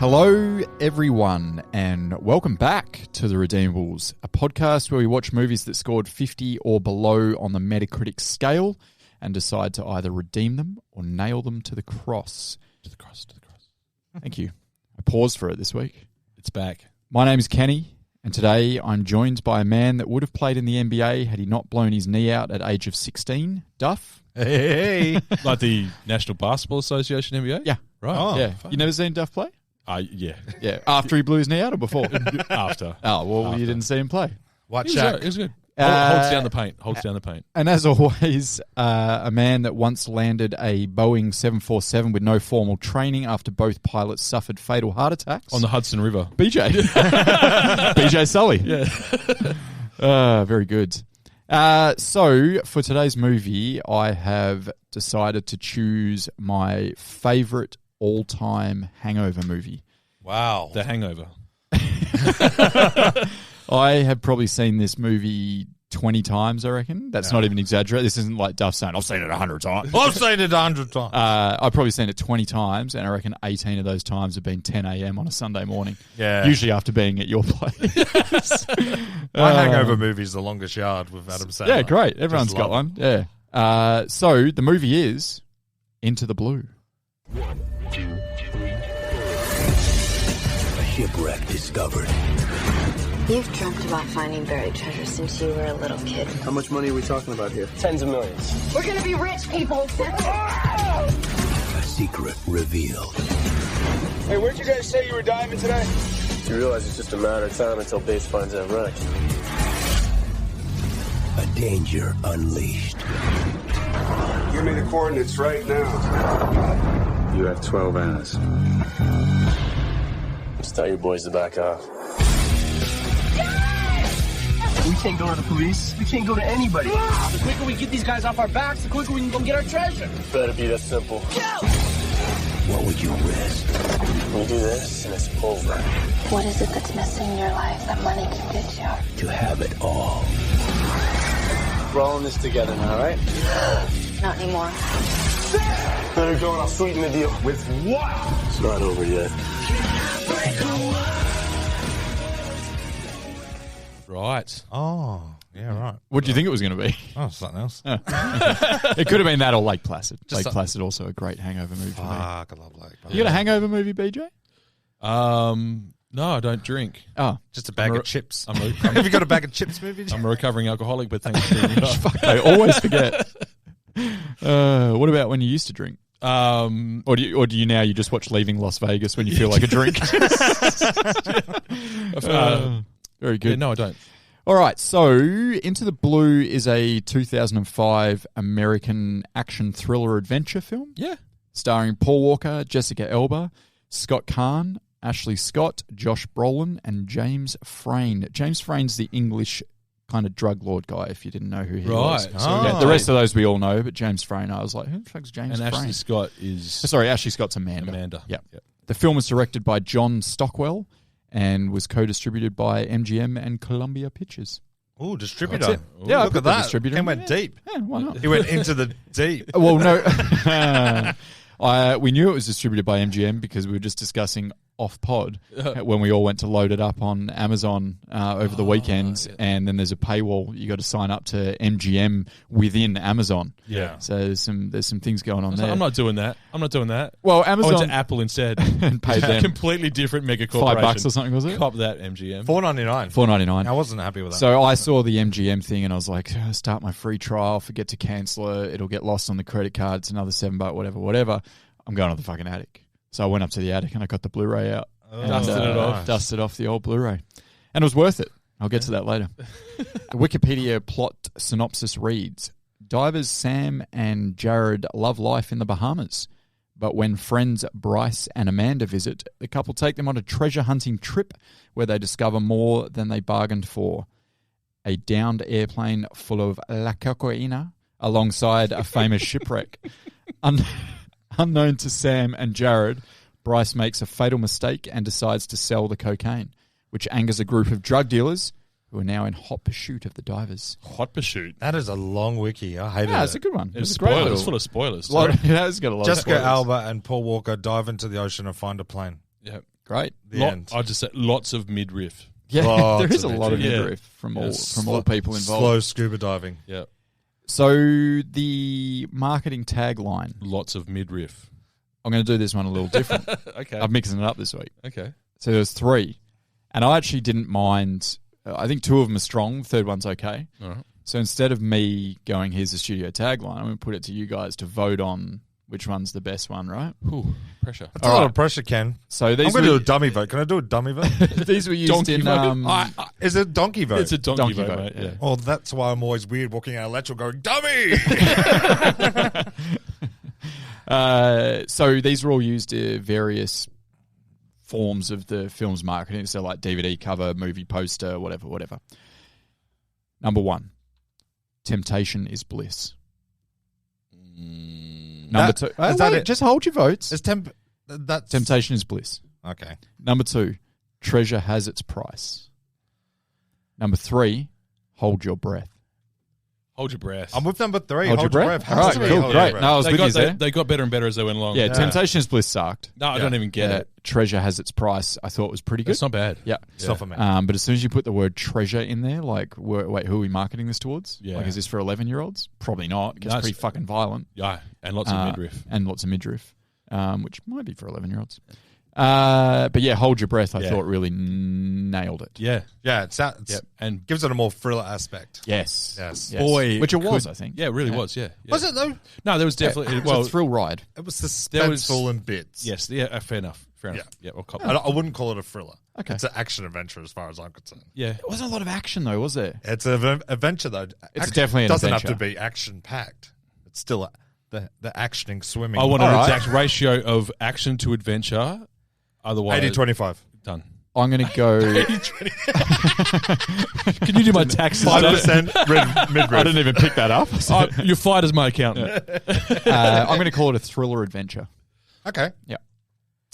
Hello, everyone, and welcome back to The Redeemables, a podcast where we watch movies that scored 50 or below on the Metacritic scale and decide to either redeem them or nail them to the cross. To the cross. Thank you. I paused for it this week. It's back. My name is Kenny, and today I'm joined by a man that would have played in the NBA had he not blown his knee out at age of 16, Duff. Hey. Like the National Basketball Association NBA? Yeah. Right. Oh, yeah. You never seen Duff play? Yeah. Yeah. After he blew his knee out or before? After. Oh, well, you didn't see him play. White Shaq. It was good. Holds down the paint. And as always, a man that once landed a Boeing 747 with no formal training after both pilots suffered fatal heart attacks. On the Hudson River. BJ. BJ Sully. Yeah. Very good. So, for today's movie, I have decided to choose my favourite all-time hangover movie. Wow. The Hangover. I have probably seen this movie 20 times, I reckon. That's not even exaggerated. This isn't like Duff saying, I've seen it 100 times. I've seen it 100 times. I've probably seen it 20 times, and I reckon 18 of those times have been 10 a.m. on a Sunday morning. Yeah. Usually after being at your place. My hangover movie is The Longest Yard with Adam Sandler. Yeah, great. Everyone's got one. Yeah. So the movie is Into the Blue. 1, 2, 3. A shipwreck discovered. You've dreamt about finding buried treasure since you were a little kid. How much money are we talking about here? Tens of millions. We're gonna be rich people. A secret revealed. Hey, where'd you guys say you were diving today? You realize it's just a matter of time until base finds that wreck. A danger unleashed. Give me the coordinates right now. You have 12 hours. Just tell your boys to back off. We can't go to the police. We can't go to anybody. The quicker we get these guys off our backs, the quicker we can go get our treasure. Better be that simple. What would you risk? We do this and it's over. What is it that's missing in your life that money can get you? To have it all. We're all in this together now, right? Not anymore. Better go and I'll sweeten the deal. With what? It's not over yet. Right. Oh, yeah, right. What do you think it was going to be? Oh, something else. It could have been that or Lake Placid. Just Lake Placid, also a great hangover movie for me. Fuck, I love Lake. You got a hangover movie, BJ? No, I don't drink. Oh. Just a bag of chips. I'm Have you got a bag of chips movie? a recovering alcoholic, but thanks for bringing it up. Fuck, I always forget. What about when you used to drink? Or do you now you just watch Leaving Las Vegas when you feel like a drink? Very good. Yeah, no, I don't. All right, so Into the Blue is a 2005 American action thriller adventure film. Yeah. Starring Paul Walker, Jessica Elba, Scott Caan, Ashley Scott, Josh Brolin, and James Frain. James Frain's the English kind of drug lord guy, if you didn't know who he was. Right. So, yeah, the rest of those we all know, but James Frain, I was like, who the fuck's James And Frain? Ashley Scott is... Sorry, Ashley Scott's Amanda. Yep. The film was directed by John Stockwell and was co-distributed by MGM and Columbia Pictures. Oh, distributor. That's it. Yeah, I look put at the that. distributor He in went there. deep. Yeah, why not? He went into the deep. Well, no. We knew it was distributed by MGM because we were just discussing off-pod when we all went to load it up on Amazon over the weekends, and then there's a paywall. You got to sign up to MGM within Amazon. Yeah. So there's some things going on there. I'm not doing that. Well, I Amazon went to Apple instead. and paid them Completely different mega corporation. $5 or something, was it? Cop that, MGM. $4.99. $4.99. I wasn't happy with that. So I saw the MGM thing and I was like, start my free trial, forget to cancel it, it'll get lost on the credit card, it's another $7, whatever. I'm going to the fucking attic. So I went up to the attic and I got the Blu-ray out. Dusted off the old Blu-ray. And it was worth it. I'll get to that later. The Wikipedia plot synopsis reads, divers Sam and Jared love life in the Bahamas. But when friends Bryce and Amanda visit, the couple take them on a treasure hunting trip where they discover more than they bargained for. A downed airplane full of la cocaína alongside a famous shipwreck. Unknown to Sam and Jared, Bryce makes a fatal mistake and decides to sell the cocaine, which angers a group of drug dealers who are now in hot pursuit of the divers. Hot pursuit. That is a long wiki. I hated it. Yeah, it's a good one. It's a great spoilers. little- It's full of spoilers. It has got a lot Jessica of spoilers. Alba and Paul Walker dive into the ocean and find a plane. Yeah. Great. The end. I just said lots of midriff. Yeah, Lots there is a of lot of midriff. midriff from all people involved. Slow scuba diving. Yeah, So the marketing tagline, lots of midriff. I'm going to do this one a little different. Okay. I'm mixing it up this week. Okay. So there's 3. And I actually didn't mind. I think 2 of them are strong. The third one's okay. All right. So instead of me going, here's the studio tagline, I'm going to put it to you guys to vote on which one's the best one, right? Ooh, pressure. That's a lot of pressure, Ken. So I'm these going to do were, a dummy vote. Can I do a dummy vote? these were used Donkey in... vote? Is it a donkey vote? It's a donkey vote, mate. Yeah. Oh, that's why I'm always weird walking out of lecture going, dummy! So these were all used in various forms of the film's marketing. So like DVD cover, movie poster, whatever. Number 1, temptation is bliss. Number 2, is that it? just hold your votes. Is that's Temptation is bliss. Okay. Number 2, treasure has its price. Number 3, hold your breath. Hold your breath. I'm with number 3. Hold your breath. How All right, does it cool, hold your great. breath? No, I was with you there. They got better and better as they went along. Yeah, temptation is bliss sucked. No, I don't even get it. Treasure has its price. I thought was pretty good. It's not bad. Yeah. It's not for me. But as soon as you put the word treasure in there, like, wait, who are we marketing this towards? Yeah. Like, is this for 11-year-olds? Probably not. It gets No, pretty fucking violent. Yeah, and lots of midriff. And lots of midriff, which might be for 11-year-olds. But yeah, hold your breath. I thought really nailed it. Yeah. Yeah, it's And gives it a more thriller aspect. Yes. boy, which it was, I think. Yeah, it really was. Yeah. Was it though? No, there was definitely. It was a thrill ride. It was suspenseful in bits. Yes. Yeah. Fair enough. Yeah. I'll cop I wouldn't call it a thriller. Okay. It's an action adventure as far as I'm concerned. Yeah. There wasn't a lot of action though, was there? It's an adventure though. It's definitely an doesn't adventure. have to be action packed. It's still the actioning swimming. I want an All right. exact ratio of action to adventure. Otherwise, 80-25. Done. I'm going to go. Can you do my taxes? 5% mid-riff. I didn't even pick that up. You're fired as my accountant. I'm going to call it a thriller adventure. Okay. Yeah.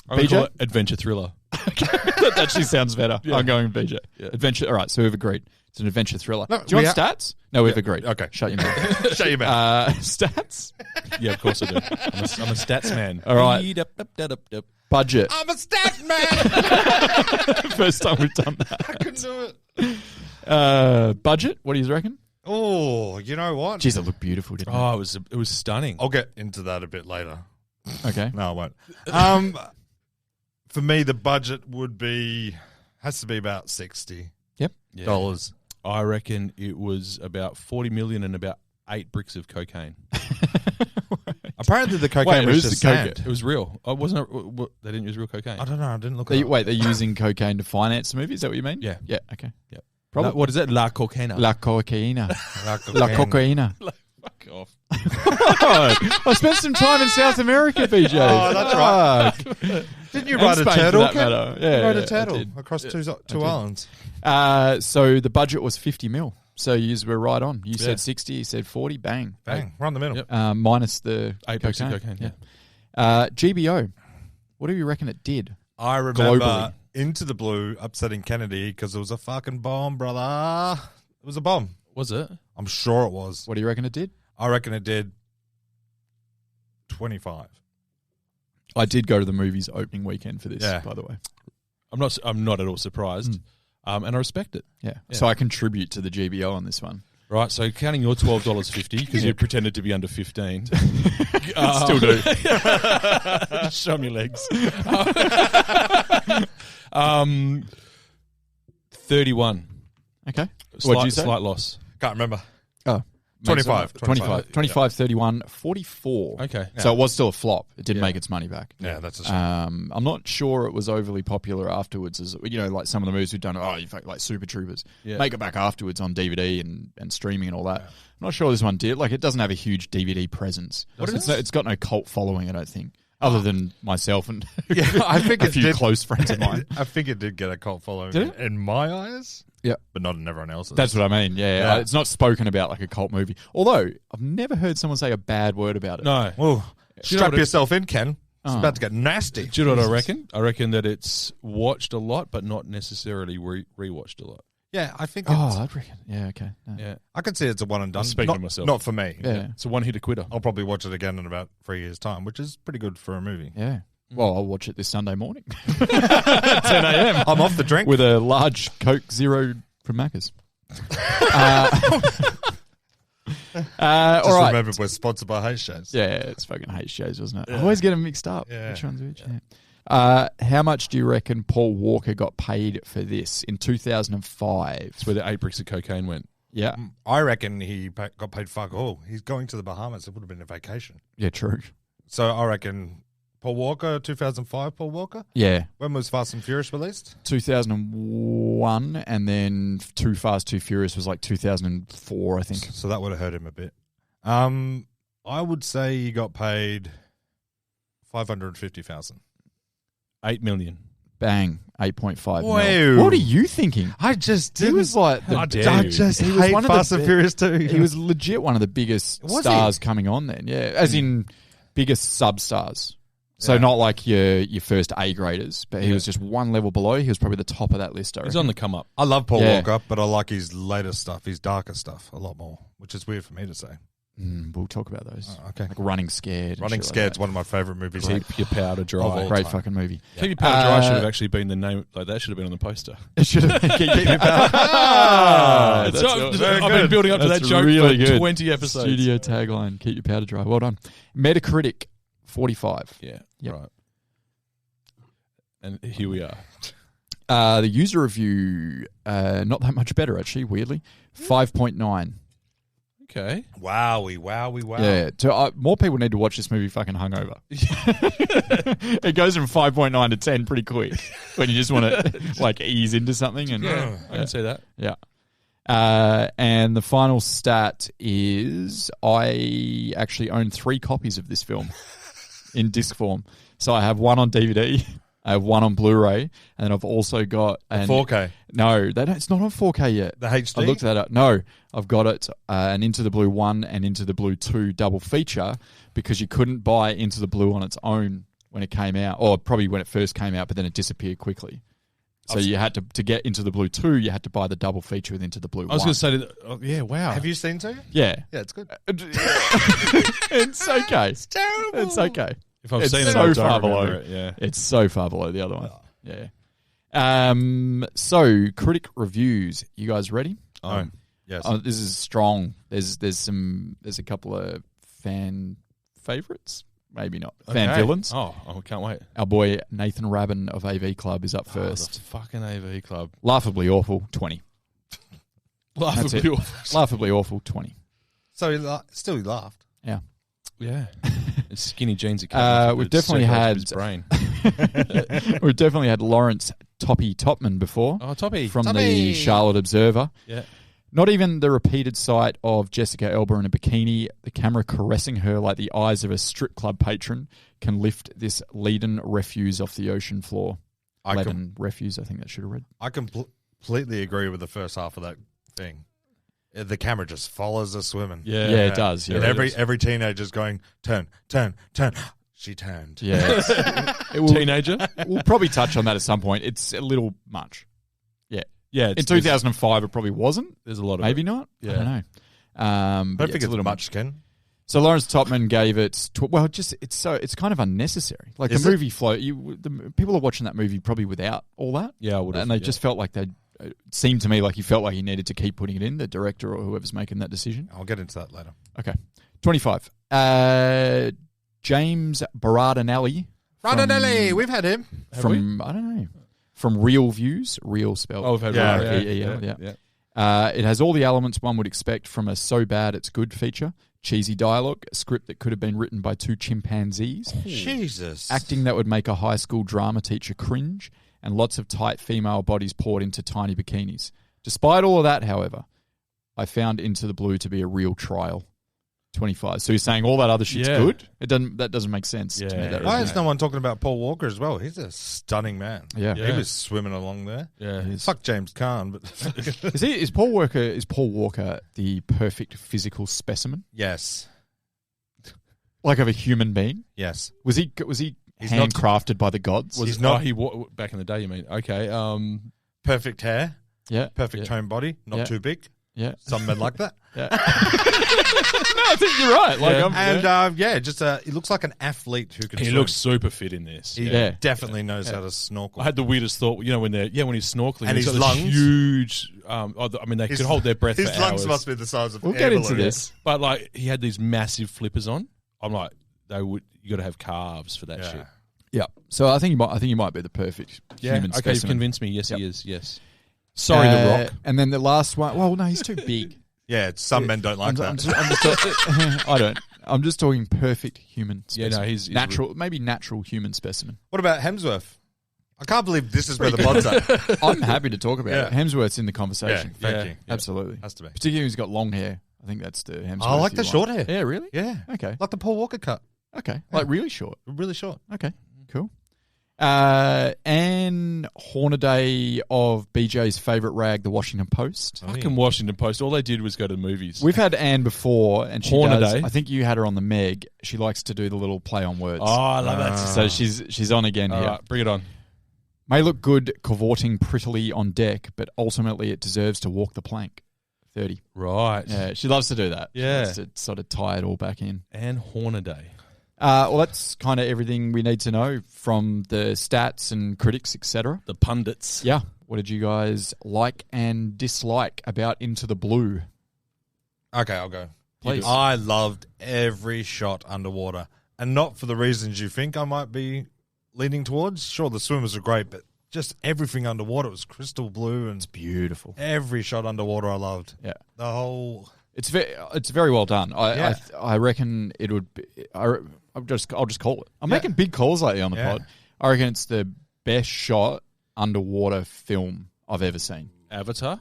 I'm going to BJ? call it adventure thriller. That actually sounds better. Yeah. I'm going BJ. Yeah. Adventure. All right, so we've agreed. It's an adventure thriller. No, Do you we want stats? No, we've agreed. Okay. Shut your mouth. Shut your mouth. Stats? Yeah, of course I do. I'm a stats man. All right. Budget. I'm a stat man. First time we've done that. I couldn't do it. Budget? What do you reckon? Oh, you know what? Jeez, it looked beautiful, didn't Oh, it was stunning. I'll get into that a bit later. it? Okay. No, I won't. For me, the budget has to be about $60. Yep. Yeah. Dollars. I reckon it was about 40 million and about 8 bricks of cocaine. Apparently, the cocaine Wait, was who's just the cocaine? sand. It was real. Oh, wasn't it? They didn't use real cocaine. I don't know. I didn't look at it. Wait, they're using cocaine to finance the movie? Is that what you mean? Yeah. Yeah, okay. Yeah. Probably. What is it? La cocaina. La cocaína. La La cocaína. Fuck off. I spent some time in South America, BJ. Oh, that's right. Didn't you And ride a Spain, for turtle? that Ken? matter. You Yeah, rode yeah, a turtle I did. across two did. islands. So the budget was 50 mil. So you were right on. You Yeah. said 60, you said 40, bang. Bang, right in the middle. Yep. Minus the 8 bricks of cocaine. Yeah. GBO. What do you reckon it did? I remember Globally. Into the Blue upsetting Kennedy because it was a fucking bomb, brother. It was a bomb. Was it? I'm sure it was. What do you reckon it did? I reckon it did 25. I did go to the movies opening weekend for this, Yeah. by the way. I'm not at all surprised. And I respect it. Yeah. So I contribute to the GBO on this one. Right, so counting your $12.50 because you pretended to be under 15. Still do. Show me legs. 31. Okay. What'd you say? Slight loss. Can't remember. Oh. 25. 25, 31, 44. Okay. So it was still a flop. It didn't make its money back. Yeah, that's a shame. I'm not sure it was overly popular afterwards. As you know, like some of the movies we've done, like Super Troopers, make it back afterwards on DVD and streaming and all that. I'm not sure this one did. Like, it doesn't have a huge DVD presence. It's got no cult following, I don't think, other than myself and I think a it few did. close friends of mine. I think it did get a cult following Did it? in my eyes. Yeah. But not in everyone else's. That's what I mean. Yeah. Yeah. It's not spoken about like a cult movie. Although I've never heard someone say a bad word about it. No. Well, Do you know strap what it- yourself in, Ken. It's about to get nasty. Do you know what I reckon? I reckon that it's watched a lot, but not necessarily rewatched a lot. Yeah, I think Oh, it's, I'd reckon. Yeah, okay. No. Yeah. I can see it's a one and done. I'm speaking not, to myself. Not for me. Yeah. It's a one-hitter quitter. I'll probably watch it again in about 3 years' time, which is pretty good for a movie. Yeah. Well, I'll watch it this Sunday morning. 10 a.m. I'm off the drink. With a large Coke Zero from Macca's. Just all right. remember we're sponsored by Hayes Shows. Yeah, it's fucking Hayes Shows, wasn't it? I always get them mixed up. Yeah. Which one's which? Yeah. How much do you reckon Paul Walker got paid for this in 2005? It's where the 8 bricks of cocaine went. Yeah. I reckon he got paid fuck all. He's going to the Bahamas. It would have been a vacation. Yeah, true. So I reckon Paul Walker, 2005 Paul Walker? Yeah. When was Fast and Furious released? 2001, and then Too Fast, Too Furious was like 2004, I think. So that would have hurt him a bit. I would say he got paid $550,000. 8 million. Bang, 8.5 Wow. mil. What are you thinking? I just He was like, How dare I you. just He was hate one of the Fast and bi- Furious too. he was legit one of the biggest Was stars coming on then, yeah. As in biggest sub-stars. So Yeah. not like your first A graders, but he was just one level below. He was probably the top of that list. I He's reckon. on the come up. I love Paul Yeah. Walker, but I like his later stuff, his darker stuff, a lot more, which is weird for me to say. We'll talk about those. Oh, okay. Like Running Scared. and Running shit like Scared's that. one of my favourite movies. Keep your powder dry. Of all Great time. fucking movie. Keep your powder dry should have Uh, actually been the name. Like that should have been on the poster. It should have been Keep Your Powder. I've Very been good. building up to That's that joke really for good. 20 episodes. Studio tagline, Keep Your Powder Dry. Well done. Metacritic, 45. Yeah, Yep. right. And here we are. The user review, not that much better, actually, weirdly. 5.9. Okay. Wowie. Yeah, more people need to watch this movie fucking hungover. It goes from 5.9 to 10 pretty quick when you just want to like ease into something. And Yeah, I can see that. Yeah. And the final stat is I actually own 3 copies of this film in disc form. So I have one on DVD, I have one on Blu-ray, and then I've also got 4K. No, it's not on 4K yet. The HD? I looked that up. No, I've got it an Into the Blue 1 and Into the Blue 2 double feature because you couldn't buy Into the Blue on its own when it came out, or probably when it first came out, but then it disappeared quickly. So you had to get Into the Blue 2, you had to buy the double feature with Into the Blue 1. I was going to say, yeah, wow. Have you seen 2? Yeah. Yeah, it's good. It's okay. It's terrible. It's okay. If I've It's seen it, so I don't far remember below. it, yeah. It's so far below the other one. Yeah. So critic reviews. You guys ready? Yes. This is strong. There's a couple of fan favorites. Maybe not. Fan Okay. villains. Oh, I can't wait. Our boy Nathan Rabin of AV Club is up The first. fucking AV Club. Laughably awful, 20. Laughably it. awful. Laughably awful, 20. So he laughed. Yeah. Yeah. It's skinny jeans. We've definitely had his brain. We've definitely had Lawrence Toppy Topman before. Oh, Toppy. From the Charlotte Observer. Yeah. Not even the repeated sight of Jessica Elba in a bikini, the camera caressing her like the eyes of a strip club patron, can lift this leaden refuse off the ocean floor. Leaden refuse, I think that should have read. I completely agree with the first half of that thing. The camera just follows us swimming. Yeah. Yeah, it does. Yeah, And it does. every teenager's going, turn. She turned. Yeah. Teenager? We'll probably touch on that at some point. It's a little much. Yeah. Yeah. In 2005, it probably wasn't. There's a lot of Maybe it. not. Yeah. I don't know. I don't yeah, think it's a little much, Ken. So Lawrence Topman gave it. It's kind of unnecessary. Like Is the it? movie flow. People are watching that movie probably without all that. Yeah, I would have. And they just felt like they. It seemed to me like he felt like he needed to keep putting it in. The director or whoever's making that decision. I'll get into that later. Okay, 25. James Baradinelli. We've had him. From I don't know. From Real Views, real spelled. Oh, we've had Yeah, one. okay. Yeah. It has all the elements one would expect from a so bad it's good feature. Cheesy dialogue, a script that could have been written by 2 chimpanzees, Jesus. acting that would make a high school drama teacher cringe, and lots of tight female bodies poured into tiny bikinis. Despite all of that, however, I found Into the Blue to be a real trial. 25. So you're saying all that other shit's Yeah. good? That doesn't make sense to me. Yeah. That Why resume. is no one talking about Paul Walker as well? He's a stunning man. Yeah. He was swimming along there. Yeah. Fuck James Caan, but Is Paul Walker the perfect physical specimen? yes. Like of a human being? Yes. Was he He's not- handcrafted by the gods? He's not- back in the day, you mean? Okay. Perfect hair, yeah. perfect yeah. toned body, not Yeah. too big. Yeah. Some men like that. Yeah. No, I think you're right. Like, he looks like an athlete who can. He swim. looks super fit in this. He Yeah. definitely knows how to snorkel. I had the weirdest thought, when when he's snorkeling, And he's his got this lungs? huge. They could hold their breath. His for lungs hours. must be the size of. we'll air get into balloons. this. But like, he had these massive flippers on. I'm like, you got to have calves for that Yeah. shit. Yeah. So I think you might be the perfect human Okay, you've specimen. convinced me. Yes, Yep. he is. Yes. Sorry, The Rock. And then the last one. Well, no, he's too big. Yeah, some men don't like that. I don't. I'm just talking perfect human Yeah, specimen. no, he's natural, maybe natural human specimen. What about Hemsworth? I can't believe this is where the pod's at. I'm happy to talk about it. Hemsworth's in the Yeah, conversation. thank you. Absolutely. Has to be. Particularly when he's got long hair. I think that's the Hemsworth. I like you the short hair. Yeah, really? Yeah. Okay. Like the Paul Walker cut. Okay. Like really short. Really short. Okay. Cool. Anne Hornaday of BJ's favourite rag, the Washington Post. Fucking Washington Post. All they did was go to the movies. We've had Anne before, and she Hornaday. does. I think you had her on the Meg. She likes to do the little play on words. Oh, I love that. So she's on again All here. right, bring it on. May look good cavorting prettily on deck, but ultimately it deserves to walk the plank. 30. Right. Yeah, she loves to do that. Yeah. She loves to sort of tie it all back in. Anne Hornaday. Well, that's kind of everything we need to know from the stats and critics, etc. The pundits. Yeah. What did you guys like and dislike about Into the Blue? Okay, I'll go. Please. I loved every shot underwater. And not for the reasons you think I might be leaning towards. Sure, the swimmers are great, but just everything underwater was crystal blue. And It's beautiful. every shot underwater I loved. Yeah. The whole... It's very well done. I reckon it would be... I'll just call it. I'm making big calls lately on the pod. I reckon it's the best shot underwater film I've ever seen. Avatar?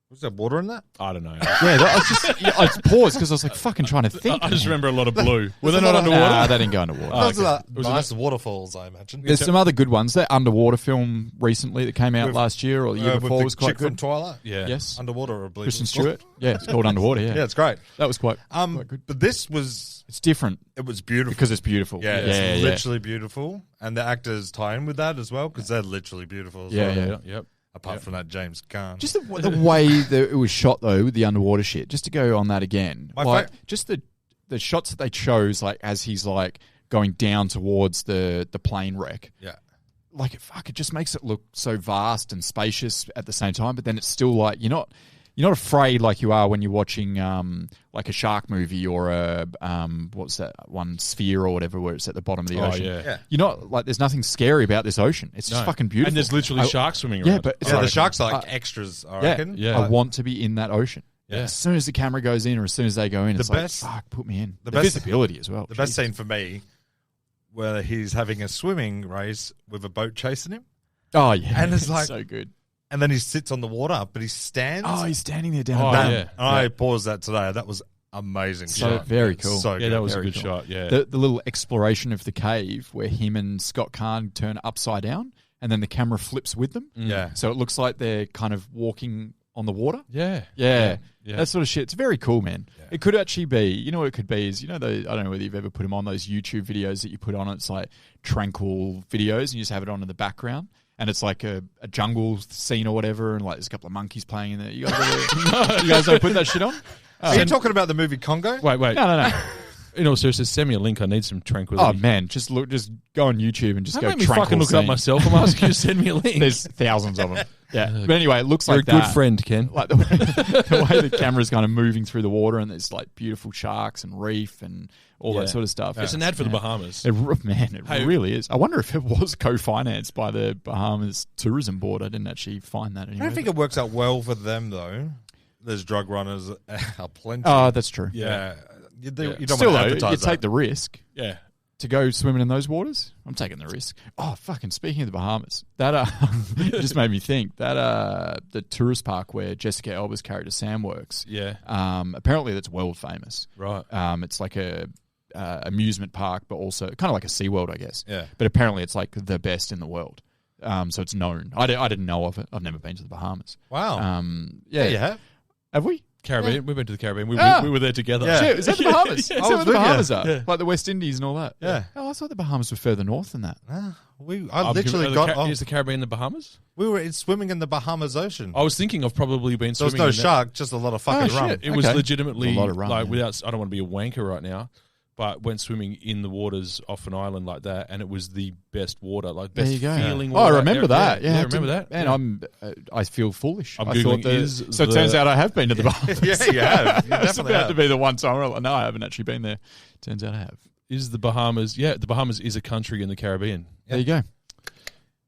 Was there water in that? I don't know. I just paused because I was like fucking trying to think. I just remember a lot of blue. Were they not underwater? Nah, they didn't go underwater. Those are nice waterfalls, I imagine. There's some other good ones. That underwater film recently that came out With- last year or the year with before the was quite chick from good. Twilight. Yeah. Yes. Underwater, I believe. Kristen Stewart. Yeah, it's called Underwater. Yeah. Yeah, it's great. That was quite good. But this was... It's different It was beautiful. because it's beautiful. Yeah, it's literally beautiful. And the actors tie in with that as well because they're literally beautiful as well. Yeah. Yep. Apart from that James Caan. Just the way that it was shot though with the underwater shit. Just to go on that again, just the shots that they chose, like as he's like going down towards the plane wreck. Yeah. Like it just makes it look so vast and spacious at the same time. But then it's still like you're not afraid like you are when you're watching like a shark movie or a what's that one, Sphere or whatever, where it's at the bottom of the ocean. Yeah. You're not like there's nothing scary about this ocean. It's just fucking beautiful. And there's literally sharks swimming around. Yeah, but it's Yeah, like, the sharks are like extras, I reckon. Yeah. I want to be in that ocean. Yeah. As soon as the camera goes in or as soon as they go in, it's best- like, fuck, put me in. The best- visibility as well. The best scene for me, where he's having a swimming race with a boat chasing him, Oh, yeah. And it's like- so good. and then he sits on the water, but he stands. Oh, he's standing there down Oh, the yeah. I paused that today. That was amazing. So shot. very It's cool. So Yeah, good. that was a Very good cool. shot. Yeah. The little exploration of the cave where him and Scott Kahn turn upside down and then the camera flips with them. Yeah. So it looks like they're kind of walking on the water. Yeah. Yeah. Yeah. That sort of shit. It's very cool, man. Yeah. It could actually be, you know what it could be is, I don't know whether you've ever put them on, those YouTube videos that you put on. It's like tranquil videos and you just have it on in the background. And it's like a jungle scene or whatever. And like there's a couple of monkeys playing in there. You guys don't put that shit on? Are you talking about the movie Congo? Wait. No. In all seriousness, send me a link. I need some tranquility. Oh, man. Just go on YouTube and just Don't go make me tranquil fucking look it up scene. myself. I'm asking you to send me a link. There's thousands of them. Yeah. But anyway, it looks You're like a good that. friend, Ken. Like the way the camera's kind of moving through the water and there's like beautiful sharks and reef and all that sort of stuff. It's an ad for the Bahamas. It really is. I wonder if it was co-financed by the Bahamas Tourism Board. I didn't actually find that I anywhere. don't think it works out well for them, though. There's drug runners are plenty. Oh, that's true. Yeah. You don't Still, want though, to advertise you that. take the risk Yeah. to go swimming in those waters. I'm taking the risk. Oh, fucking speaking of the Bahamas, that it just made me think that the tourist park where Jessica Alba's character Sam works. Yeah. Apparently that's world famous. Right. It's like a amusement park, but also kind of like a SeaWorld, I guess. Yeah. But apparently it's like the best in the world. So it's known. I didn't know of it. I've never been to the Bahamas. Wow. Yeah. Yeah, you have. Have we? Caribbean. We went to the Caribbean. We were there together. Yeah. Shit, is that the Bahamas? Is that where the Bahamas are? Yeah. Like the West Indies and all that? Yeah. Oh, I thought the Bahamas were further north than that. I literally got. Is the Caribbean the Bahamas? We were swimming in the Bahamas Ocean. I was thinking I've probably been There was swimming. no in shark, just a lot of fucking rum. shit. It was Okay. legitimately A lot of rum, like yeah. without. I don't want to be a wanker right now, but went swimming in the waters off an island like that, and it was the best water, like best There you go. feeling. Oh, I water. remember that. Yeah, I remember that. Man, Yeah. I feel foolish. I'm I Googling thought is so. It the- turns out I have been to the Bahamas. Yeah, you have. You It's definitely about have. to be the one time. No, I haven't actually been there. Turns out I have. Is the Bahamas? Yeah, the Bahamas is a country in the Caribbean. There you go.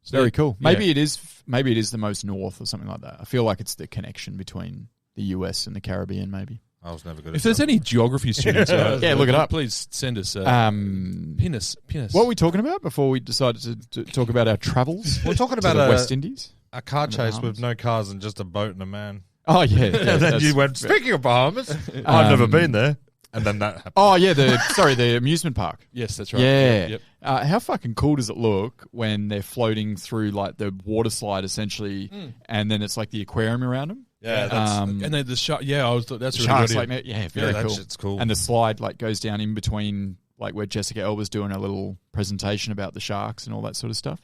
So Very cool. yeah. Maybe it is. Maybe it is the most north or something like that. I feel like it's the connection between the US and the Caribbean. Maybe. I was never good at If there's any geography students, Yeah, look it up. Please send us. Pin us. What were we talking about before we decided to talk about our travels? We're talking to about the West Indies. a car the chase Bahamas. with no cars and just a boat and a man. Oh yeah. And then that's- you went, speaking of Bahamas, I've never been there. And then that happened. Oh yeah. The amusement park. Yes, that's right. Yeah. Yep. How fucking cool does it look when they're floating through like the water slide essentially, and then it's like the aquarium around them? Yeah, that's, And then the shark. Yeah, that's The really sharks, good. like, yeah, very that cool. shit's cool. And the slide like goes down in between, like where Jessica Alba's doing a little presentation about the sharks and all that sort of stuff.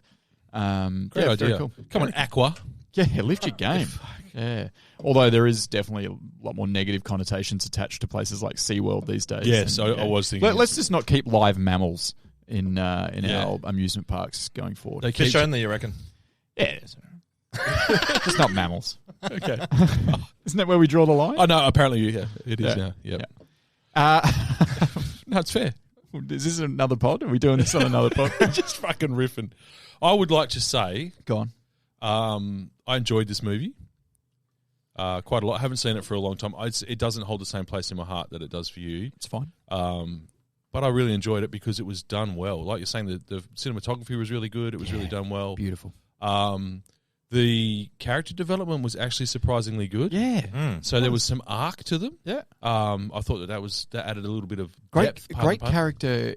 Great yeah, idea. very cool. Come on, Aqua. Yeah, lift your game. Yeah. Although there is definitely a lot more negative connotations attached to places like SeaWorld these days. Yes, And, I was thinking. Let's just not keep live mammals in our amusement parks going forward. They keep Fish only, you reckon? Yeah. It's not mammals. okay. Isn't that where we draw the line? Oh no, apparently yeah, it is now. Yep. No, it's fair. Is this another pod? Are we doing this on another pod? Just fucking riffing. I would like to say, Go on. I enjoyed this movie quite a lot. I haven't seen it for a long time. It doesn't hold the same place in my heart that it does for you. It's fine. But I really enjoyed it because it was done well. Like you're saying, the cinematography was really good. It was really done well. Beautiful. The character development was actually surprisingly good. Yeah. So there was some arc to them. Yeah. I thought that added a little bit of Great depth. Pardon great the pun. character.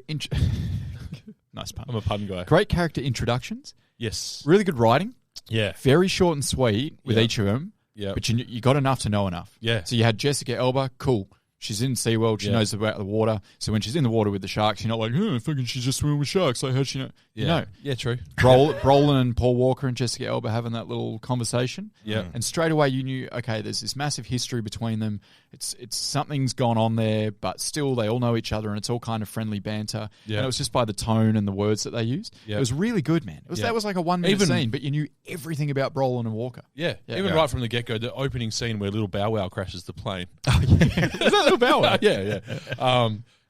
Nice pun. I'm a pun guy. Great character introductions. Yes. Really good writing. Yeah. Very short and sweet with Yeah. each of them. Yeah. But you got enough to know enough. Yeah. So you had Jessica Alba, cool. She's in SeaWorld. She Yeah. knows about the water. So when she's in the water with the sharks, you're not like, fucking she's just swimming with sharks. Like, how'd she know? Yeah. You know. Yeah, true. Brolin and Paul Walker and Jessica Alba having that little conversation. Yeah. And straight away you knew, okay, there's this massive history between them. It's something's gone on there, but still they all know each other and it's all kind of friendly banter. Yeah. And it was just by the tone and the words that they used. Yeah. It was really good, man. That was like a 1 minute Even- scene, but you knew everything about Brolin and Walker. Yeah. Yeah. Even Yeah. right from the get-go, the opening scene where little Bow Wow crashes the plane. Is that little Bow Wow? yeah.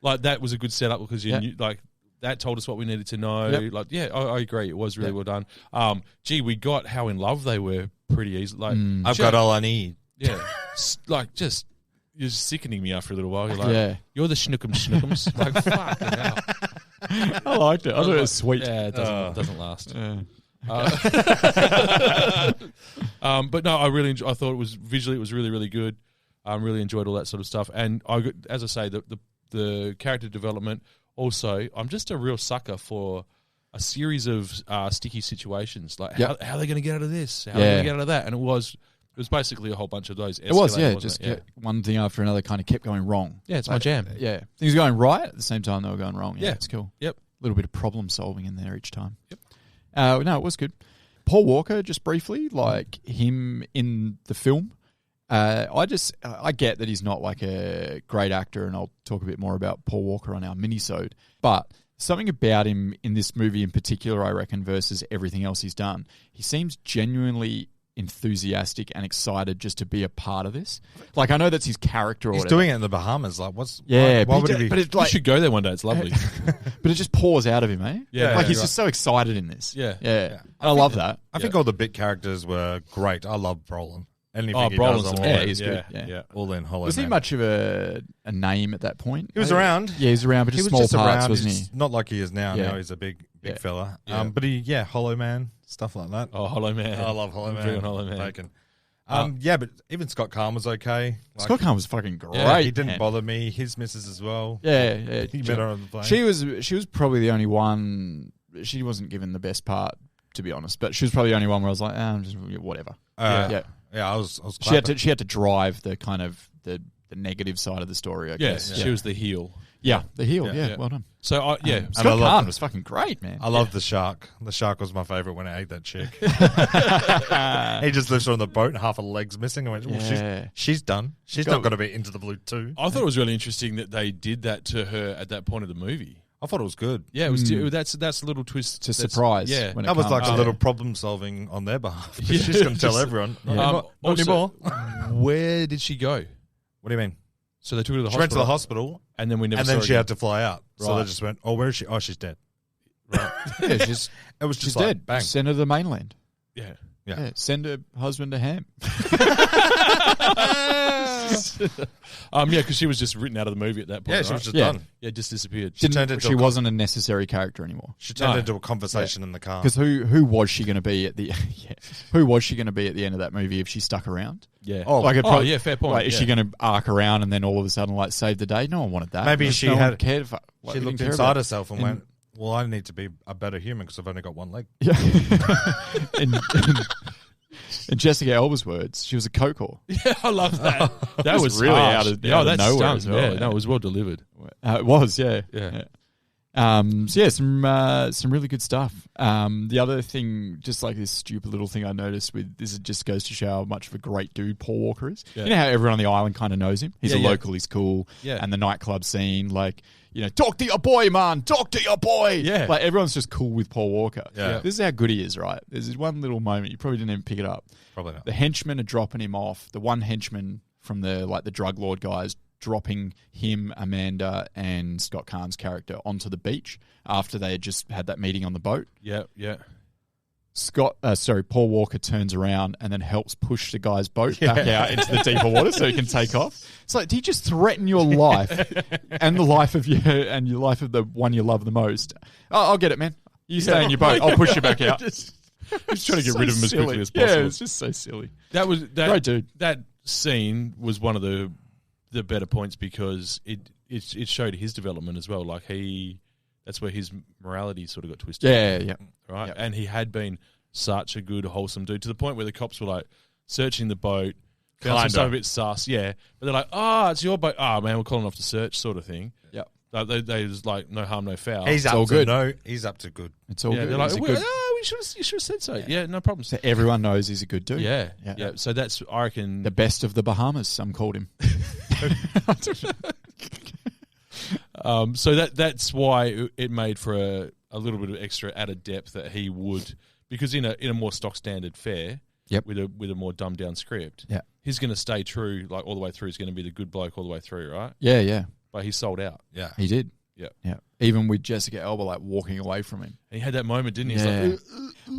Like that was a good setup because you Yeah. knew, like that told us what we needed to know. Yep. Like, yeah, I agree. It was really well done. We got how in love they were pretty easy. Like, I've got all I need. yeah, like just you're just sickening me after a little while. You're like, Yeah. you're the schnookums. Like, fucking hell. I liked it. I thought it was sweet. Yeah, it doesn't last. Yeah. But no, I really I thought it was visually it was really really good. Really enjoyed all that sort of stuff, and as I say, the character development. Also, I'm just a real sucker for a series of sticky situations. Like how are they going to get out of this? How are they going to get out of that? And it was basically a whole bunch of those. It was, yeah. wasn't Just it? one thing after another kind of kept going wrong. Yeah, it's my jam. Yeah. Things were going right at the same time they were going wrong. Yeah, Yeah. it's cool. Yep. A little bit of problem solving in there each time. Yep. No, it was good. Paul Walker, just briefly, like him in the film. I get that he's not like a great actor, and I'll talk a bit more about Paul Walker on our minisode. But something about him in this movie in particular, I reckon, versus everything else he's done, he seems genuinely enthusiastic and excited just to be a part of this. Like, I know that's his character or He's whatever. doing it in the Bahamas. Like, what's Yeah, Why but would he he be? but it's You like, should go there one day. It's lovely. but it just pours out of him, eh? Yeah, like he's right. just so excited in this. Yeah. yeah. I love that. I think all the bit characters were great. I love Brolin. Anything Oh, he Brolin's does, I'm all yeah, in. he's good. Yeah. Yeah. All in Hollow Was he Man. much of a name at that point? He was around. Yeah, he was around, but He just was small just parts, around. wasn't he? He's not like he is now. Yeah. Now he's a big Yeah. fella. Yeah. But Hollow Man, stuff like that. Oh, Hollow Man. I love Hollow I'm Man. big on Hollow Man. Bacon. But even Scott Kahn was okay. Like, Scott Kahn was fucking great. Yeah, he didn't man. bother me. His missus as well. Yeah. He met her on the plane. She was probably the only one. She wasn't given the best part, to be honest. But she was probably the only one where I was like, just whatever. yeah. yeah. Yeah, I was She had to drive the kind of the negative side of the story. I Yes, guess. she was the heel. Yeah, the heel. Yeah. Yeah, well done. So Scott Caan was fucking great, man. I love the shark. The shark was my favorite when I ate that chick. He just lifts her on the boat and half a leg's missing. I went, well, she's done. She's not going to be into the blue too. I thought it was really interesting that they did that to her at that point of the movie. I thought it was good. Yeah, it was. That's a little twist. It's a surprise. Yeah, when it That was comes. like a little problem solving on their behalf. She's going to tell everyone. Not also, anymore. Where did she go? What do you mean? So they took her to the She hospital. went to the hospital, and then we never. and saw then her she again. had to fly out. So Right. they just went, "Oh, where is she? Oh, she's dead." Right. Yeah, It was just she's like, dead. bang. Send her to the mainland. Yeah. Yeah. Send her husband to Ham. Because she was just written out of the movie at that point. Yeah, she right? was just Yeah. done. Yeah, just disappeared. She wasn't a necessary character anymore. She turned into a conversation in the car. Because who was she going to be at the who was she going to be at the end of that movie if she stuck around? Yeah. Like fair point. Like, is she going to arc around and then all of a sudden like save the day? No one wanted that. Maybe No she one had cared. She looked inside herself and went, "Well, I need to be a better human because I've only got one leg." Yeah. in Jessica Alba's words, she was a coke whore. Yeah, I love that. That was really harsh. out of that's nowhere stunk. as well, Yeah, yeah. no, it was well delivered. It was, yeah. Yeah. So yeah, some really good stuff. The other thing, just like this stupid little thing I noticed with this, it just goes to show how much of a great dude Paul Walker is. Yeah. You know how everyone on the island kind of knows him. He's a Yeah. local. He's cool. Yeah. And the nightclub scene, like, talk to your boy, man. Talk to your boy. Yeah. Like everyone's just cool with Paul Walker. Yeah. This is how good he is, right? There's this one little moment you probably didn't even pick it up. Probably not. The henchmen are dropping him off. The one henchman from the drug lord guys dropping him, Amanda, and Scott Caan's character onto the beach after they had just had that meeting on the boat. Yeah, yeah. Paul Walker turns around and then helps push the guy's boat back out into the deeper water so he can take off. It's like, do you just threaten your life and the life of your life of the one you love the most? Oh, I'll get it, man. You stay in your boat. I'll push you back out. Just trying to get rid of him as quickly as possible. Yeah, it's just so silly. That was Great dude. That scene was one of the better points because it showed his development as well. Like that's where his morality sort of got twisted. Yeah. Right, Yeah. and he had been such a good, wholesome dude to the point where the cops were like searching the boat, found some stuff a bit sus, yeah. But they're like, it's your boat. Oh man, we're calling off the search, sort of thing. Yeah. They was like, no harm, no foul. He's It's up all to good. no. He's up to good. It's all good. They're like, He's a you good- should have said so. Yeah, no problem. So everyone knows he's a good dude. Yeah. Yeah. So that's, I reckon, The best of the Bahamas, some called him. so that's why it made for a little bit of extra added depth that he would, because in a more stock standard fare, Yep. with a more dumbed down script, Yeah. he's going to stay true like all the way through. He's going to be the good bloke all the way through, right? Yeah. But he sold out. Yeah. He did. Yeah. Even with Jessica Alba like walking away from him. And he had that moment, didn't he? He's Yeah. like,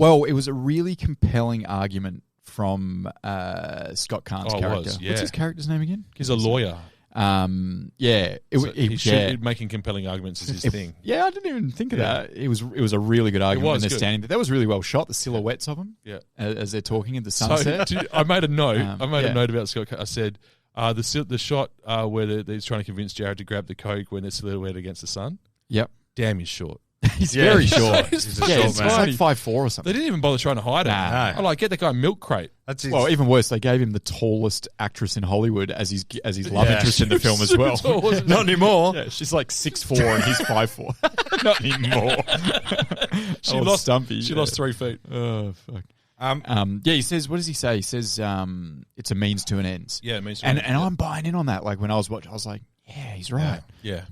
Well, it was a really compelling argument from Scott Caan's Oh, it character. was, yeah. What's his character's name again? he's a lawyer. Making compelling arguments is his thing. Yeah, I didn't even think of that. It was a really good argument when was they're good. standing there. That was really well shot. The silhouettes of them, Yeah. as they're talking in the So sunset. I made a note. Yeah. A note about Scott. I said the shot where he's trying to convince Jared to grab the coke when they're silhouetted against the sun. Yep, Damn, he's short. he's Yeah, very he's short. He's a Yeah, short it's man. like 5'4" or They something. didn't even bother trying to hide it. Nah. I'm like, get that guy a milk crate. That's his, Well, even worse, they gave him the tallest actress in Hollywood as his love interest in the film as well. not anymore. Yeah, she's like 6'4" and he's 5'4". Not anymore. She Oh, lost Stumpy. She yeah. lost 3 feet. Oh fuck. Um, He says, what does he say? He says, it's a means to an ends. Yeah, it means. And I'm buying in on that. Like when I was watching, I was like, yeah, he's right. Yeah.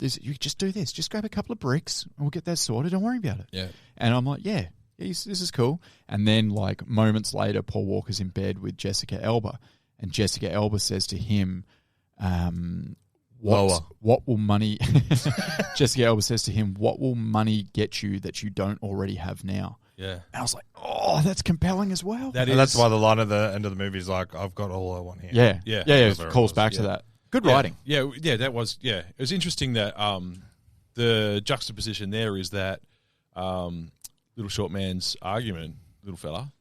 You just do this. Just grab a couple of bricks and we'll get that sorted. Don't worry about it. Yeah. And I'm like, this is cool. And then like moments later, Paul Walker's in bed with Jessica Alba, and Jessica Alba says to him, what will money? Jessica Alba says to him, what will money get you that you don't already have now? Yeah. And I was like, oh, that's compelling as well. That and that's why the line at the end of the movie is like, "I've got all I want here." Yeah. Yeah. It Whatever it calls was, back to yeah. that. Good writing. Yeah, that was, It was interesting that the juxtaposition there is that little short man's argument, little fella,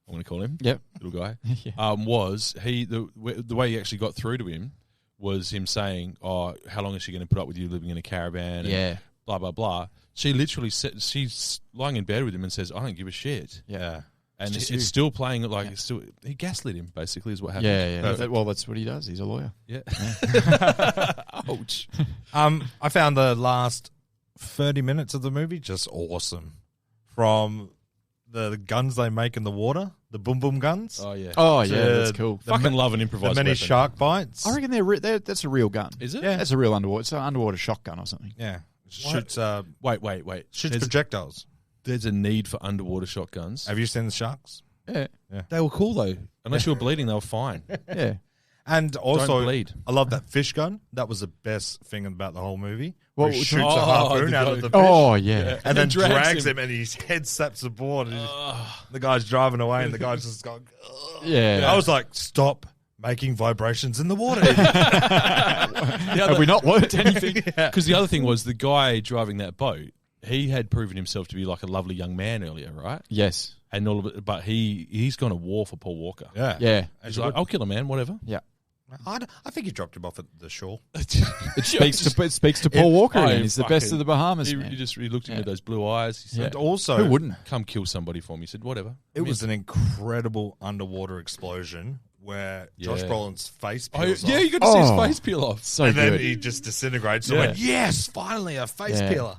I'm going to call him, Yep. little guy, Yeah. was the way he actually got through to him was him saying, "Oh, how long is she going to put up with you living in a caravan?" And Yeah. blah blah blah. She literally said, she's lying in bed with him and says, "I don't give a shit." Yeah. And just it's still playing like it's still, he gaslit him, basically, is what happened. Yeah. Well, that's what he does. He's a lawyer. Yeah. Ouch. I found the last 30 minutes of the movie just awesome. From the guns they make in the water, the boom boom guns. Oh, yeah. Oh, yeah, that's cool. Fucking love an improvised The many weapon. shark bites. I reckon that's a real gun. Is it? Yeah. That's a real underwater. It's an underwater shotgun or something. Yeah. Shoots, Wait. shoots projectiles. There's a need for underwater shotguns. Have you seen the sharks? Yeah. They were cool, though. Unless you were bleeding, they were fine. Yeah. And also, Don't bleed. I love that fish gun. That was the best thing about the whole movie. What He was- shoots a Oh, harpoon the out guy- of the fish. Oh, yeah. And then drags him. him, and his head slaps the board. And the guy's driving away, and the guy's just going. Ugh. Yeah. I was like, stop making vibrations in the water. Have we not learnt anything? Because the other thing was the guy driving that boat, he had proven himself to be like a lovely young man earlier, right? Yes. And all of it, but he's gone to war for Paul Walker. Yeah. Yeah. He's like, I'll kill a man, whatever. Yeah. I think he dropped him off at the shore. It speaks to Paul Walker. Oh, again. He's the best fucking- of the Bahamas, He, man. he looked at me with those blue eyes. He said, And also, Who wouldn't? come kill somebody for me. He said, whatever. it was an incredible underwater explosion where Josh Yeah. Brolin's face Oh, peels yeah, off. you got to see Oh. his face peel off. So and then good. he just disintegrates. So Yeah. I went, yes, finally a face Yeah. peeler.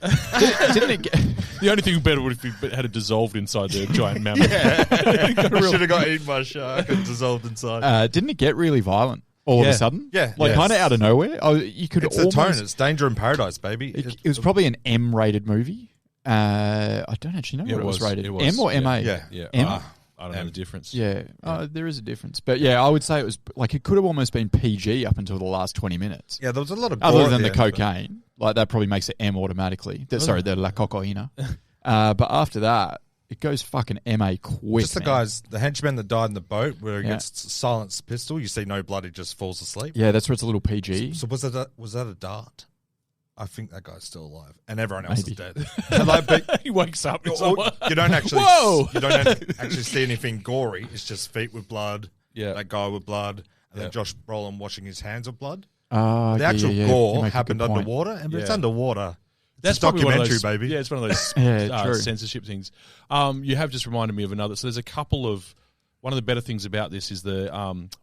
Didn't it get... The only thing better would if he had it dissolved inside the giant mammoth. I should have got eaten by a shark and dissolved inside. Didn't it get really violent all of Yeah. a sudden? Yeah. Like Yes. kind of out of nowhere. Oh, you could It's almost... the tone. It's Danger in Paradise, baby. It was probably an M-rated movie. I don't actually know Yeah, what it was rated. it was. M or Yeah. MA? Yeah. Yeah. M? I don't know the difference. Yeah, there is a difference. But yeah, I would say it was like it could have almost been PG up until the last 20 minutes. Yeah, there was a lot of gore Other at than the end, but- cocaine. Like that probably makes it M automatically. Sorry, the La Cocaína. But after that, it goes fucking MA quick. Just the man. guys, the henchman that died in the boat where he Yeah. gets silenced pistol. You see no blood, he just falls asleep. Yeah, that's where it's a little PG. So was that a dart? I think that guy's still alive, and everyone else Maybe. is dead. And like, but He wakes up. It's you like, don't actually, Whoa! you don't actually see anything gory. It's just feet with blood. Yeah. That guy with blood, and Yeah. then Josh Brolin washing his hands with blood. The The actual You gore make a happened good point. underwater, and it's Yeah. underwater. That's It's a probably one of documentary, those, baby. Yeah, it's one of those Yeah, true. censorship things. You have just reminded me of another. So there's a couple of. One of the better things about this is the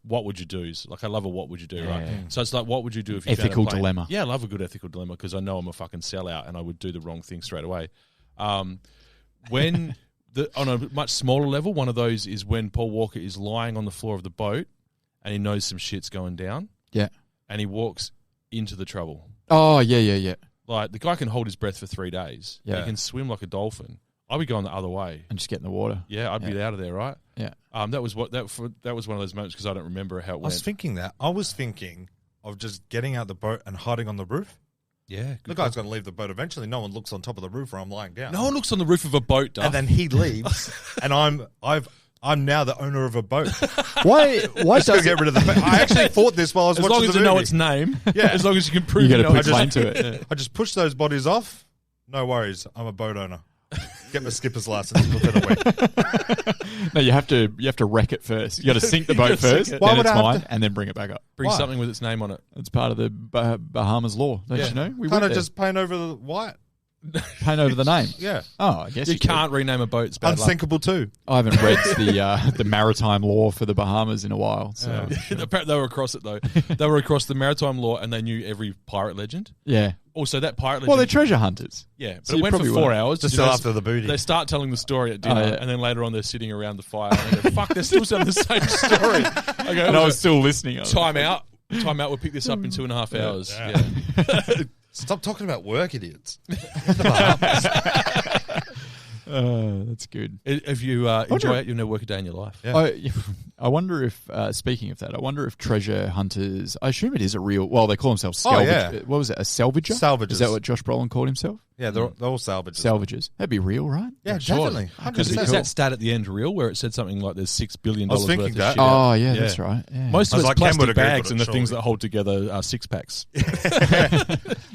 what would you do's. Like I love a what would you do, right? Yeah. So it's like what would you do if you found a Ethical plane? dilemma. Yeah, I love a good ethical dilemma because I know I'm a fucking sellout and I would do the wrong thing straight away. When on a much smaller level, one of those is when Paul Walker is lying on the floor of the boat and he knows some shit's going down Yeah. and he walks into the trouble. Oh, yeah. Like the guy can hold his breath for 3 days. Yeah. He can swim like a dolphin. I'd be going the other way. And just get in the water. Yeah, I'd be out of there, right? Yeah. That was one of those moments because I don't remember how it I was went. thinking that. I was thinking of just getting out the boat and hiding on the roof. Yeah, The guy's going to leave the boat eventually. No one looks on top of the roof where I'm lying down. no one looks on the roof of a boat, Duff. And then he leaves, and I'm now the owner of a boat. Why Just to does get rid of the boat. I actually thought this while I was as watching long as the you know movie. its name, Yeah. as long as you can prove you got to know put its claim name. to it? Yeah. I just push those bodies off. No worries. I'm a boat owner. Get my skipper's license within a week. No, you have to wreck it first. You got to sink the boat gotta sink first, it. Why then would it's I have mine, to- and then bring it back up. Bring Why? something with its name on it. It's part of the Bahamas law, don't you know? We Can't went I there. just paint over the white? paint over the name? Yeah. Oh, I guess You you could. can't rename a boat. It's bad luck. Unsinkable too. I haven't read the maritime law for the Bahamas in a while. So Apparently they were across it though. They were across the maritime law and they knew every pirate legend. yeah. Also, that pirate legend. Well, they're treasure hunters. yeah, but So it you went for probably 4 won't. hours. Just You still know, after the booty. They start telling the story at dinner, Oh, yeah. and then later on they're sitting around the fire and they go, "Fuck, they're still telling the same story." I go, And I was still listening. I was time out. We'll pick this up in 2.5 hours. Yeah. Stop talking about work, idiots. that's good. If you enjoy it, you'll never work a day in your life. Yeah. I wonder if, speaking of that, I wonder if treasure hunters, I assume it is a real, well, they call themselves Oh, salvage. yeah. What was it, a salvager? Salvagers. Is that what Josh Brolin called himself? Yeah, they're all salvages. Salvagers. That'd be real, right? Yeah, Surely. definitely. Because 100%. is that stat at the end real where it said something like there's $6 billion I was worth thinking of that. shit out? Oh, yeah, that's right. Yeah. Most I of was it's like, Ken would plastic agree bags with and it, the things surely. that hold together are six packs.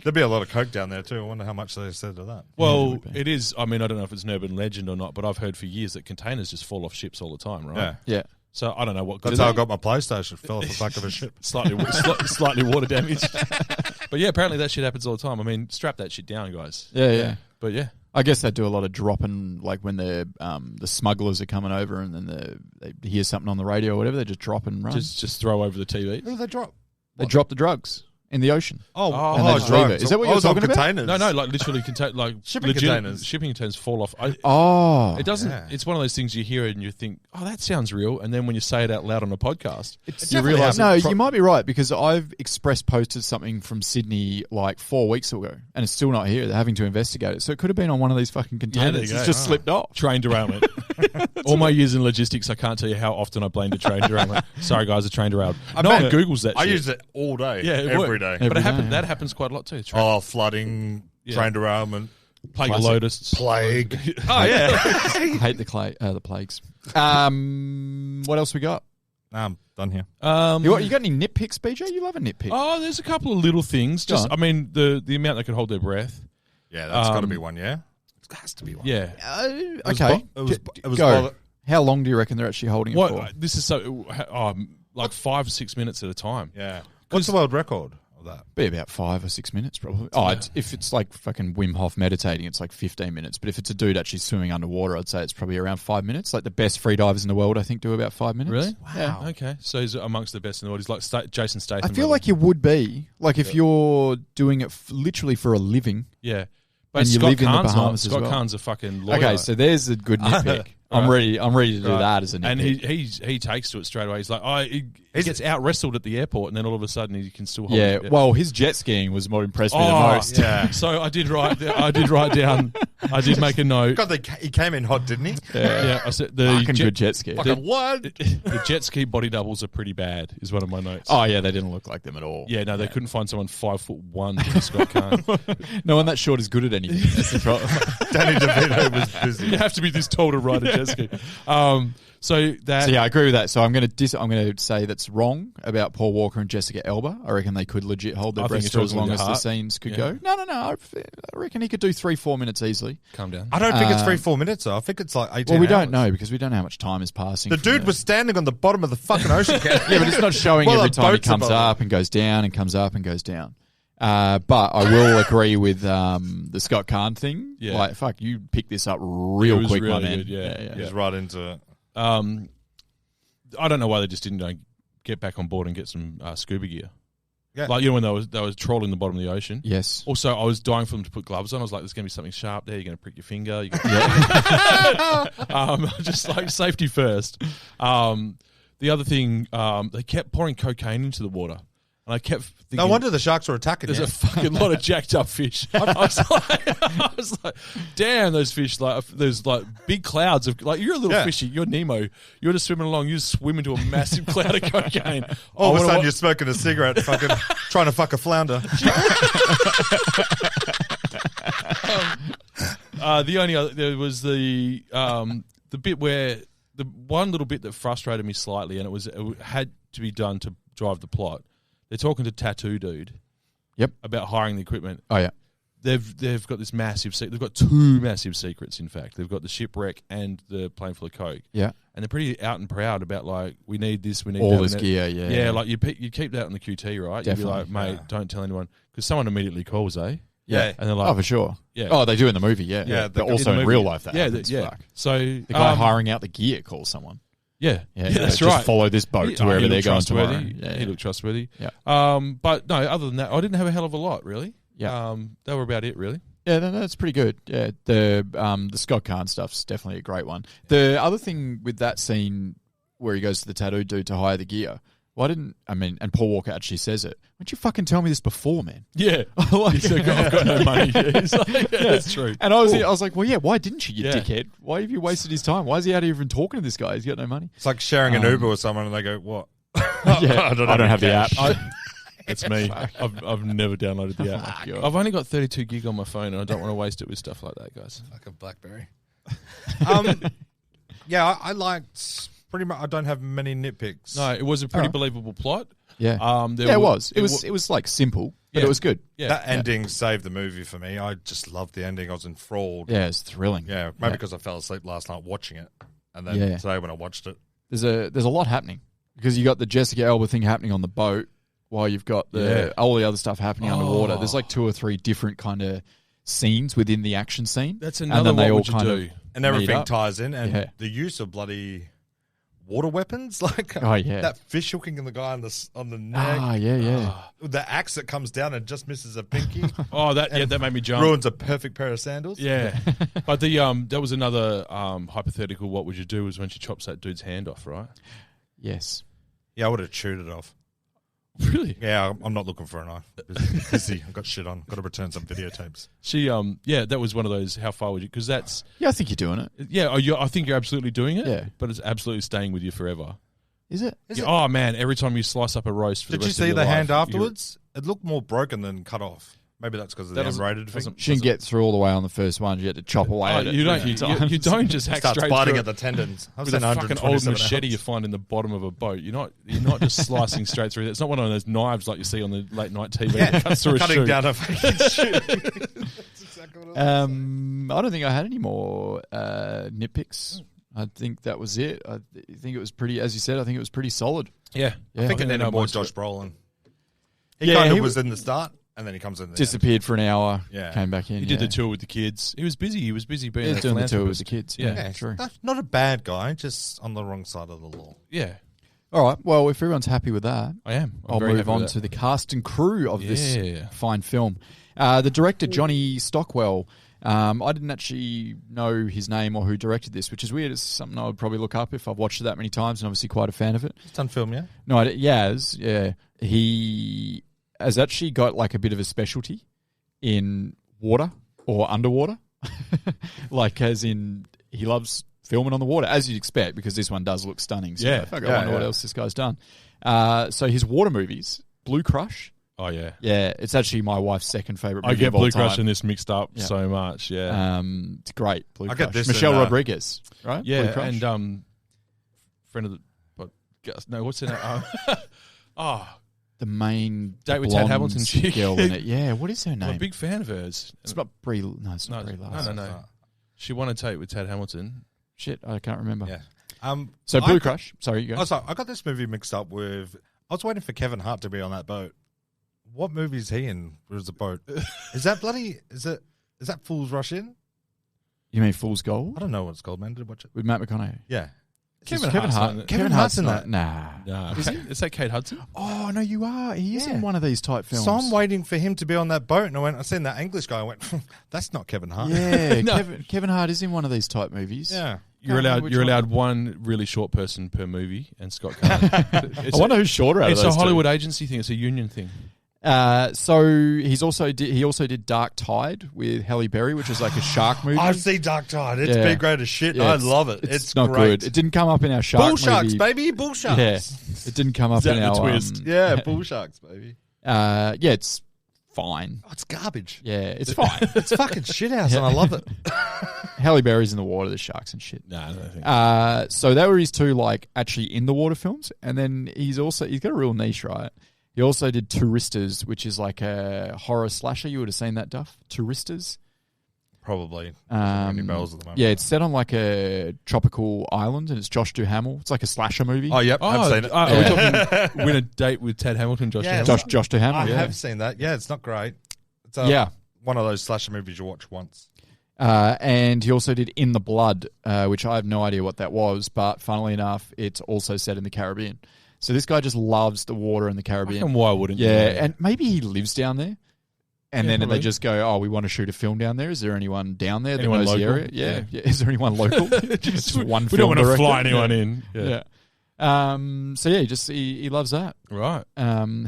There'd be a lot of coke down there too. I wonder how much they said to that. Well, it is. I mean, I don't know if it's an urban legend or not, but I've heard for years that containers just fall off ships all the time, right? Yeah. Yeah. So I don't know what. That's how I got my PlayStation. Fell off the back of a ship. slightly water damage. But yeah, apparently that shit happens all the time. I mean, strap that shit down, guys. Yeah. But yeah, I guess they do a lot of dropping, like when the smugglers are coming over and then they hear something on the radio or whatever, they just drop and run. Just throw over the TV. What do they drop? They drop the drugs in the ocean. Oh, and they just leave it. Is that what you're talking about? Containers. No, like literally like Shipping containers. Shipping containers fall off. Oh. It doesn't. Yeah. It's one of those things you hear it and you think, oh, that sounds real. And then when you say it out loud on a podcast, you realise. No, you might be right because I've express posted something from Sydney like 4 weeks ago and it's still not here. They're having to investigate it. So it could have been on one of these fucking containers. It's just slipped off. Train derailment. All my years in logistics, I can't tell you how often I blamed a train derailment. Sorry, guys, a train derailed. No one Googles that shit. I use it all day. Yeah, every day. But that happens quite a lot too. Flooding, train derailment. Plague of locusts. Plague. Oh, yeah. I hate the plagues. What else we got? I'm done here. You got any nitpicks, BJ? You love a nitpick. Oh, there's a couple of little things. Just, I mean, the amount they could hold their breath. Yeah, that's got to be one, yeah? It has to be one. Yeah. Okay. It was Go. How long do you reckon they're actually holding it for? This is like 5 or 6 minutes at a time. Yeah. What's the world record of that? Be about 5 or 6 minutes, probably. If it's like fucking Wim Hof meditating, it's like 15 minutes. But if it's a dude actually swimming underwater, I'd say it's probably around 5 minutes. Like the best free divers in the world, I think, do about 5 minutes. Really? Wow. Yeah. Okay. So he's amongst the best in the world. He's like Jason Statham. I feel like you would be. Like if you're doing it literally for a living. Yeah. But and you Scott live in the Kahn's Bahamas as well. Scott Kahn's a fucking lawyer. Okay, so there's a good nitpick. I'm ready to do that as a nitpick. And he takes to it straight away. He's like, he gets out wrestled at the airport, and then all of a sudden he can still hold it. Well, his jet skiing was what impressed me the most. Yeah. So I did write down. I did make a note. God, he came in hot, didn't he? Yeah. I said good jet ski. The jet ski body doubles are pretty bad. Is one of my notes. Oh yeah, they didn't look like them at all. Yeah, no, they couldn't find someone 5'1" to Scott Kahn. No one that short is good at anything. That's the problem. Danny DeVito was busy. You have to be this tall to ride a jet ski. So yeah, I agree with that. So I'm going to say that's wrong about Paul Walker and Jessica Alba. I reckon they could legit hold their breath for as long as the scenes could go. No. I reckon he could do 3-4 minutes easily. Calm down. I don't think it's 3-4 minutes though. I think it's like 18 Well, we hours. don't know because we don't know how much time is passing. The dude was standing on the bottom of the fucking ocean. Yeah, but it's not showing every time he comes up and goes down and comes up and goes down. But I will agree with the Scott Kahn thing. Yeah. Like, fuck, you picked this up real quick, really my man. good, yeah. He's right into it. I don't know why they just didn't get back on board and get some scuba gear. Yeah. Like, when they was trawling the bottom of the ocean. Yes. Also, I was dying for them to put gloves on. I was like, there's going to be something sharp there. You're going to prick your finger. Just like safety first. The other thing, they kept pouring cocaine into the water. And I kept thinking, no wonder the sharks were attacking there's you. a fucking lot of jacked up fish. I was like, damn, those fish, like, there's like big clouds of, like, you're a little fishy, you're Nemo, you're just swimming along, you just swim into a massive cloud of cocaine. All of a sudden you're smoking a cigarette, fucking trying to fuck a flounder. The only other, there was the bit where, the one little bit that frustrated me slightly, and it had to be done to drive the plot. They're talking to Tattoo Dude. Yep. About hiring the equipment. Oh yeah. They've got this massive secret. They've got two massive secrets. In fact, they've got the shipwreck and the plane full of coke. Yeah. And they're pretty out and proud about, like, we need this, we need all that, this gear. Yeah. Yeah, like you keep that on the QT, right? Definitely. You'd be like, mate, don't tell anyone, because someone immediately calls, eh? Yeah. And they're like, oh, for sure. Yeah. Oh, they do in the movie. Yeah. Yeah. But also in real life, that happens. Yeah. Fuck. So the guy hiring out the gear calls someone. Yeah, that's just right. Follow this boat to wherever they're going tomorrow. He looked trustworthy. Yeah. But no, other than that, I didn't have a hell of a lot, really. Yeah. They were about it, really. Yeah, that's pretty good. Yeah, the Scott Kahn stuff's definitely a great one. The other thing with that scene where he goes to the tattoo dude to hire the gear, and Paul Walker actually says it. Why don't you fucking tell me this before, man? Yeah. He's like, I've got no money. He's like, that's true. And I was like, well, yeah, why didn't you, dickhead? Why have you wasted his time? Why is he out here even talking to this guy? He's got no money. It's like sharing an Uber with someone and they go, what? Yeah, I don't have the app. It's me. I've never downloaded the app. I've only got 32 gig on my phone and I don't want to waste it with stuff like that, guys. Like a BlackBerry. Yeah, I liked... Pretty much, I don't have many nitpicks. No, it was a pretty believable plot. Yeah, it was. It was like simple, but it was good. Yeah. That ending saved the movie for me. I just loved the ending. I was enthralled. Yeah, it's thrilling. Yeah, maybe because I fell asleep last night watching it, and then today when I watched it, there's a lot happening because you got the Jessica Alba thing happening on the boat while you've got all the other stuff happening underwater. There's like 2 or 3 different kind of scenes within the action scene. That's and another then they what all would you kind do? of And meet everything up. ties in, and Yeah. the use of bloody water weapons, like Oh, yeah. that fish hooking the guy on the neck. Ah, yeah. The axe that comes down and just misses a pinky. Oh, that made me jump. Ruins a perfect pair of sandals. Yeah, but that was another hypothetical. What would you do? Was when she chops that dude's hand off, right? Yes. Yeah, I would have chewed it off. Really? Yeah, I'm not looking for a knife. Busy. I've got shit on. Got to return some videotapes. She that was one of those. How far would you? Because that's Yeah, I think you're doing it. yeah. I think you're absolutely doing it. Yeah. but it's absolutely staying with you forever. Is it? Is Yeah, it? oh man, every time you slice up a roast, for Did the you rest of see your the life, hand you're- afterwards? It looked more broken than cut off. Maybe that's because of the That doesn't- M-rated thing. doesn't- She didn't get through all the way on the first one. You had to chop away Oh, at it. you don't. 3 You times. don't just hack Starts straight biting through at the tendons. I've with a seen fucking old 127 machete you hours. find in the bottom of a boat. You're not just slicing straight through. It's not one of those knives like you see on the late night TV that cuts through a Cutting shoe. down a fucking shoe. That's exactly what I was I don't think I had any more nitpicks. I think that was it. I think it was pretty, as you said, I think it was pretty solid. Yeah, I think it they needed know more most of Josh it. Brolin. He Yeah, kind he of was in the start, and then he comes in the Disappeared for an hour, Yeah. came back in. He did the tour with the kids. He was busy. He was busy being He was a doing the tour with philanthropist. the kids. Yeah. Yeah, true. Not a bad guy, just on the wrong side of the law. Yeah, All right. Well, if everyone's happy with that, I am. I'm I'll very move happy on with to that. the cast and crew of Yeah. this fine film. The director, Johnny Stockwell. I didn't actually know his name or who directed this, which is weird. It's something I would probably look up if I've watched it that many times, and obviously quite a fan of it. He's done film, yeah? No, yeah. He has actually got like a bit of a specialty in water or underwater. Like as in he loves filming on the water, as you'd expect, because this one does look stunning. So Yeah. I wonder what else this guy's done. So his water movies, Blue Crush. Oh yeah, Yeah, it's actually my wife's second favorite I movie get of all Blue time. Crush and this mixed up Yeah. so much. Yeah, It's great. Blue I Crush. get this Michelle in, Rodriguez, right? Blue yeah, Crush. and friend of the no, what's her name? the main Date with Tad blonde Hamilton chick. girl in it. Yeah, what is her I'm a name? big fan of hers. It's not Brie. No, it's not Brie Larson. No. She won a date with Tad Hamilton. Shit, I can't remember. Yeah. So Blue Crush. Sorry, you go. Oh, sorry. I got this movie mixed up with... I was waiting for Kevin Hart to be on that boat. What movie is he in? There's a boat. Is that bloody... Is that Fool's Rush In? You mean Fool's Gold I don't know what it's called, man. Did you watch it? with Matt McConaughey? Yeah. Kevin Kevin Hart's Hart. on it. Kevin Kevin Hart's Hart's in not. that. Nah. Nah, is that Kate Hudson? Oh no, you are. He is Yeah. in one of these type films. So I'm waiting for him to be on that boat, and I seen that English guy. I went, that's not Kevin Hart. Yeah, No. Kevin Hart is in one of these type movies. Yeah. You're Can't remember allowed. which You're one. allowed one really short person per movie, and Scott can't. I wonder who's shorter out It's of a those two. Hollywood agency thing. It's a union thing. So he also did Dark Tide with Halle Berry, which is like a shark movie. I've seen Dark Tide. It's Yeah. big great as shit. Yeah, I it's- love it. It's not great. good. It didn't come up in our shark Bull sharks, movie. baby. Bull sharks. Yeah, it didn't come up Is that in the our twist? Yeah, bull sharks, baby. Yeah, it's fine. Oh, it's garbage. Yeah, it's fine. It's fucking shit house, and I love it. Halle Berry's in the water, the sharks and shit. No, I don't think. So that were his two like actually in the water films, and then he's got a real niche, right? He also did Touristas, which is like a horror slasher. You would have seen that, Duff. Touristas. Probably. Um, Ringing bells at the moment. Yeah, it's set on like a tropical island, and it's Josh Duhamel. It's like a slasher movie. Oh, yep. I've seen it. Are we talking Win a Date with Ted Hamilton, Josh? Yeah, Hamilton? Josh Duhamel. I yeah. have seen that. Yeah, it's not great. It's Yeah. one of those slasher movies you watch once. And he also did In the Blood, which I have no idea what that was, but funnily enough, it's also set in the Caribbean. So this guy just loves the water in the Caribbean. And why wouldn't you? Yeah, and maybe he lives down there. And Yeah, then probably. they just go, oh, we want to shoot a film down there. Is there anyone down there that Anyone knows the local? area? Yeah. Is there anyone local? Just one we film don't want to director. fly anyone in. Yeah. So yeah, he loves that. Right.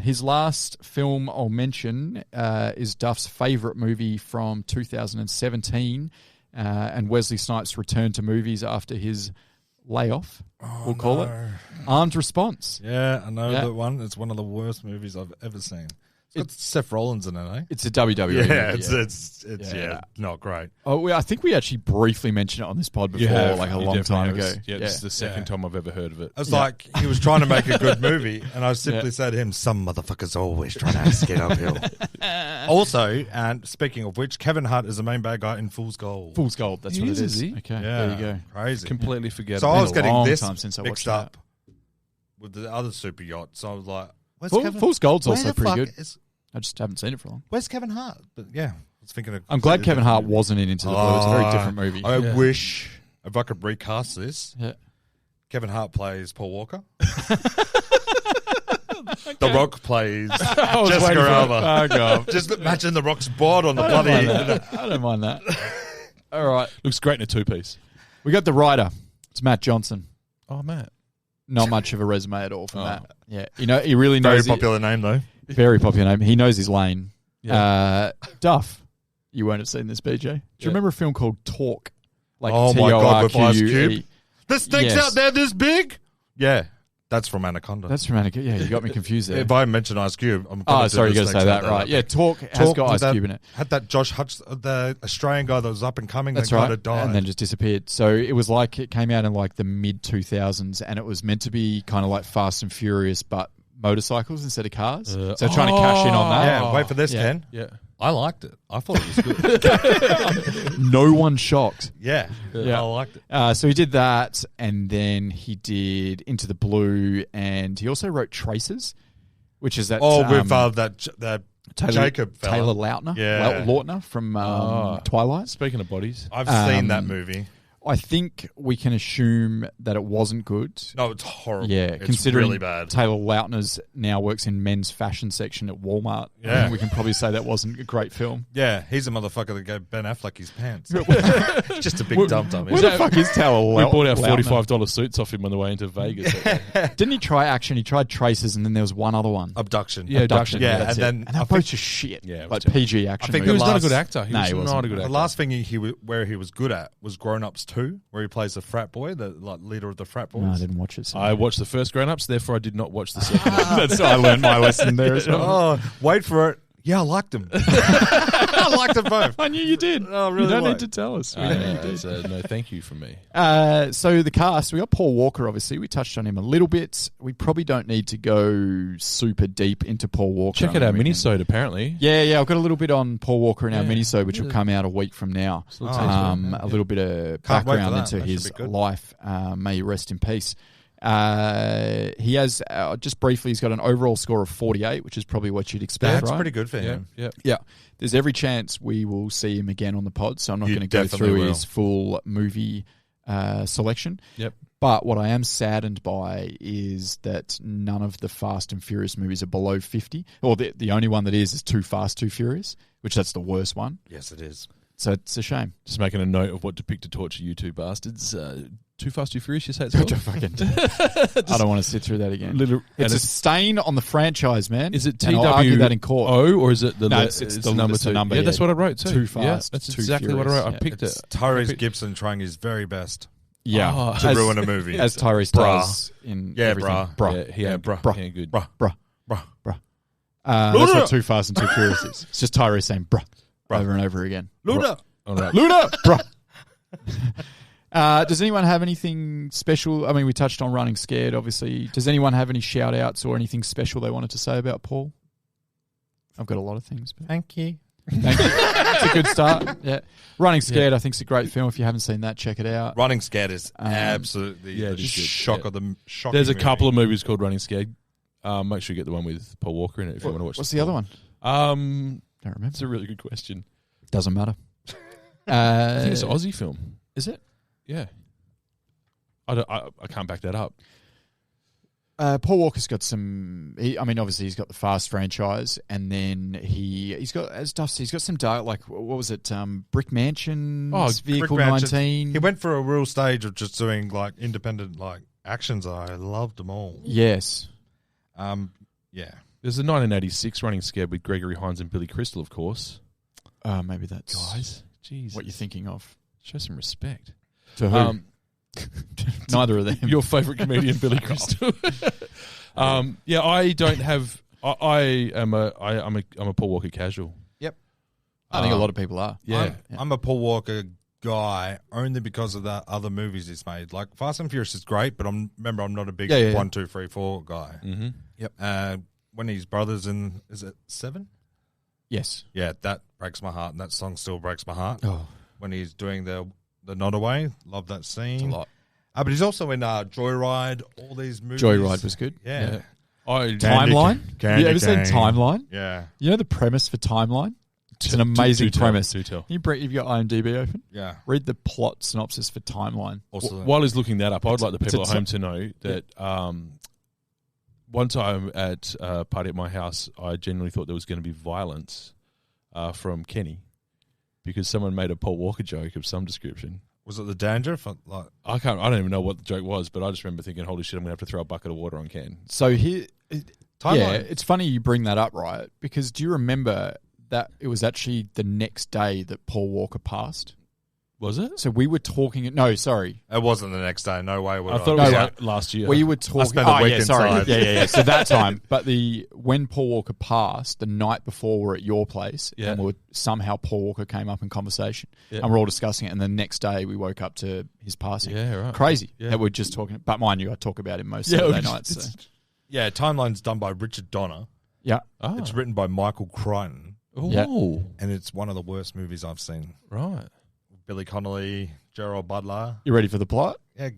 His last film I'll mention is Duff's favourite movie from 2017, and Wesley Snipes returned to movies after his layoff. We'll call it Armed Response. Yeah, I know Yeah. that one. It's one of the worst movies I've ever seen. It's got Seth Rollins in it, eh? It's a WWE. Yeah, movie, it's not great. Oh, I think we actually briefly mentioned it on this pod before, like a long time ago. Yeah, this is the second time I've ever heard of it. It's like he was trying to make a good movie, and I simply said to him, "Some motherfuckers always trying to skate uphill." Also, and speaking of which, Kevin Hart is the main bad guy in Fool's Gold. Fool's Gold. That's He what is, it is. is he? Okay, Yeah, there you go. crazy. Completely forget. So I was Been a getting long this time since I mixed watched up with the other super yacht. So I was like, "Where's Fool's Kevin? Gold's Where also the pretty fuck good. is- I just haven't seen it for long. Where's Kevin Hart?" But yeah, was thinking of I'm glad Kevin completely Hart different movie. wasn't in Into the Blue. It's a very different movie. I Yeah. wish if I could recast this, Yeah. Kevin Hart plays Paul Walker. The Rock plays I was Jessica waiting for it. Alba. Oh, God. Just imagine The Rock's board on the I don't bloody. mind that. I don't mind that. All right. Looks great in a two-piece. We got the writer. It's Matt Johnson. Oh, Matt. Not much of a resume at all from Oh. Matt. Yeah. He really Very knows popular name though. Very popular name. He knows his lane. Yeah. Duff. You won't have seen this, BJ. Do you remember a film called Talk? Like Oh my God, with Ice T-O-R-Q-U-E? Cube? This thing's Yes. out there this big. Yeah, that's from Anaconda. That's from Anaconda. Yeah, you got me confused there. If I mention Ice Cube, I'm Oh, gonna do sorry, you this got to say next that time. right. Yeah, Talk has got Ice that, Cube in it. Had that Josh Hutch, the Australian guy that was up and coming. That's that right. kind of died. And then just disappeared. So it was like it came out in like the mid 2000s, and it was meant to be kind of like Fast and Furious, but motorcycles instead of cars. So trying to cash in on that. Yeah, wait for this, Yeah. Ken. Yeah. I liked it. I thought it was good. No one shocked. yeah, Yeah. I liked it. So he did that, and then he did Into the Blue, and he also wrote Traces, which is that. With that Jacob fella. Taylor Lautner, Yeah. Lautner from Twilight. Speaking of bodies. I've seen that movie. I think we can assume that it wasn't good. No, it's horrible. Yeah, it's considering really bad. Taylor Lautner's now works in men's fashion section at Walmart. I Yeah. think we can probably say that wasn't a great film. Yeah, he's a motherfucker that gave Ben Affleck his pants. Just a big dum-dum. Where the fuck is Taylor We bought our Lautner? $45 suits off him on the way into Vegas. Didn't he try Action? He tried Traces, and then there was one other one. Abduction. Yeah, Abduction. Yeah, that's and it. then and they're I both think just shit. Yeah, it was like terrible. PG action. I think He movies. was not a last- good actor. He No, was he wasn't. not a good The actor. last thing where he was good at was Grown Ups 2, where he plays the frat boy, the leader of the frat boys. No, I didn't watch it. So. I watched the first Grown Ups, therefore I did not watch the second one. That's I learned my lesson there as well. Oh, wait for it. Yeah, I liked him. I liked them both. I knew you did. Oh, really you don't like- need to tell us. We know you did. No, thank you from me. So the cast, we got Paul Walker, obviously. We touched on him a little bit. We probably don't need to go super deep into Paul Walker. Check out I our mean, we can- minisode, apparently. Yeah, I've got a little bit on Paul Walker in our Yeah. minisode, which will come out a week from now. A little bit of Can't wait for background that. into That should his be good. life. May he rest in peace. He has, just briefly, he's got an overall score of 48, which is probably what you'd expect, That's right? pretty good for him. Yeah. Yeah. There's every chance we will see him again on the pod, so I'm not You going to go definitely through will. his full movie selection. Yep. But what I am saddened by is that none of the Fast and Furious movies are below 50. Or the only one that is Too Fast, Too Furious, which that's the worst one. Yes, it is. So it's a shame. Just making a note of what Depict to Torture you two bastards. Too Fast, Too Furious, you say it's called? I don't want to sit through that again. Little- It's and a stain on the franchise, man. Is it And I'll argue that in court. TWO or is it the No, it's the number two? number, Yeah, yeah. that's what I wrote too. Too Yeah, Fast, that's Too exactly what I Furious. wrote. I Yeah, picked It's it. Tyrese Gibson trying his very best Yeah. to As- ruin a movie. As Tyrese Bruh. does in Yeah, everything. bruh. Yeah, he ain't, bruh. he ain't good. Bruh. Bruh. Bruh. That's what Too Fast and Too Furious is. It's just Tyrese saying bruh, over and over again. Luda. All right. Luda! Bruh. Does anyone have anything special? I mean, we touched on Running Scared, obviously. Does anyone have any shout-outs or anything special they wanted to say about Paul? I've got a lot of things. But Thank you. thank you. It's a good start. Yeah. Running Scared, I think, is a great film. If you haven't seen that, check it out. Running Scared is absolutely yeah, the it is good. shock Yeah. of the shocking There's a movie. couple of movies called Running Scared. Make sure you get the one with Paul Walker in it if you want to watch. What's the other one? Don't Don't remember. It's a really good question. Doesn't matter. I think it's an Aussie film. Is it? Yeah. I can't back that up. Paul Walker's got some. Obviously he's got the Fast franchise, and then he's got, as Duff said, he's got some dark. Like what was it? Brick Mansion. Vehicle Brick Mansion. 19. He went for a real stage of just doing like independent like actions. I loved them all. Yes. Yeah. There's a 1986 Running Scared with Gregory Hines and Billy Crystal, of course. Maybe that's Guys, jeez, what you're thinking of. Show some respect. To who? Neither of them. Your favourite comedian, Billy Crystal. Yeah, I don't have. I'm a Paul Walker casual. Yep. I think a lot of people are. Yeah. I'm a Paul Walker guy only because of the other movies he's made. Like Fast and Furious is great, but I'm not a big 1, 2, 3, 4 guy. Mm-hmm. Yep. When his brothers in, is it 7? Yes. Yeah, that breaks my heart, and that song still breaks my heart. Oh, When he's doing the Not Away, love that scene. a lot. But he's also in Joyride, all these movies. Joyride was good. Yeah. I Candy Timeline. Candy you ever seen Cane. Timeline? Yeah. You know the premise for Timeline? It's an amazing premise. Do tell. You've got IMDb open? Yeah. Read the plot synopsis for Timeline. Also, While he's looking that up, I'd like the people at it's- home to know that one time at a party at my house, I genuinely thought there was going to be violence from Kenny because someone made a Paul Walker joke of some description. was it the danger? I don't even know what the joke was, but I just remember thinking, holy shit, I'm going to have to throw a bucket of water on Ken. So here, Timeline. yeah, it's funny you bring that up, right? Because do you remember that it was actually the next day that Paul Walker passed? Was it? So we were talking. No, sorry. It wasn't the next day. No way. I thought it was like last year. We were talking. spent a week inside. Yeah. So that time, but when Paul Walker passed, the night before, we're at your place, Yeah. and somehow Paul Walker came up in conversation, Yeah. and we're all discussing it. And the next day, we woke up to his passing. Yeah, right. Crazy Yeah. that we're just talking. But mind you, I talk about him most Yeah, Saturday we nights. just- So. Yeah, Timeline's done by Richard Donner. Yeah. Oh. It's written by Michael Crichton, Ooh. Yeah. and it's one of the worst movies I've seen. Right. Billy Connolly, Gerald Butler. You ready for the plot? Yeah,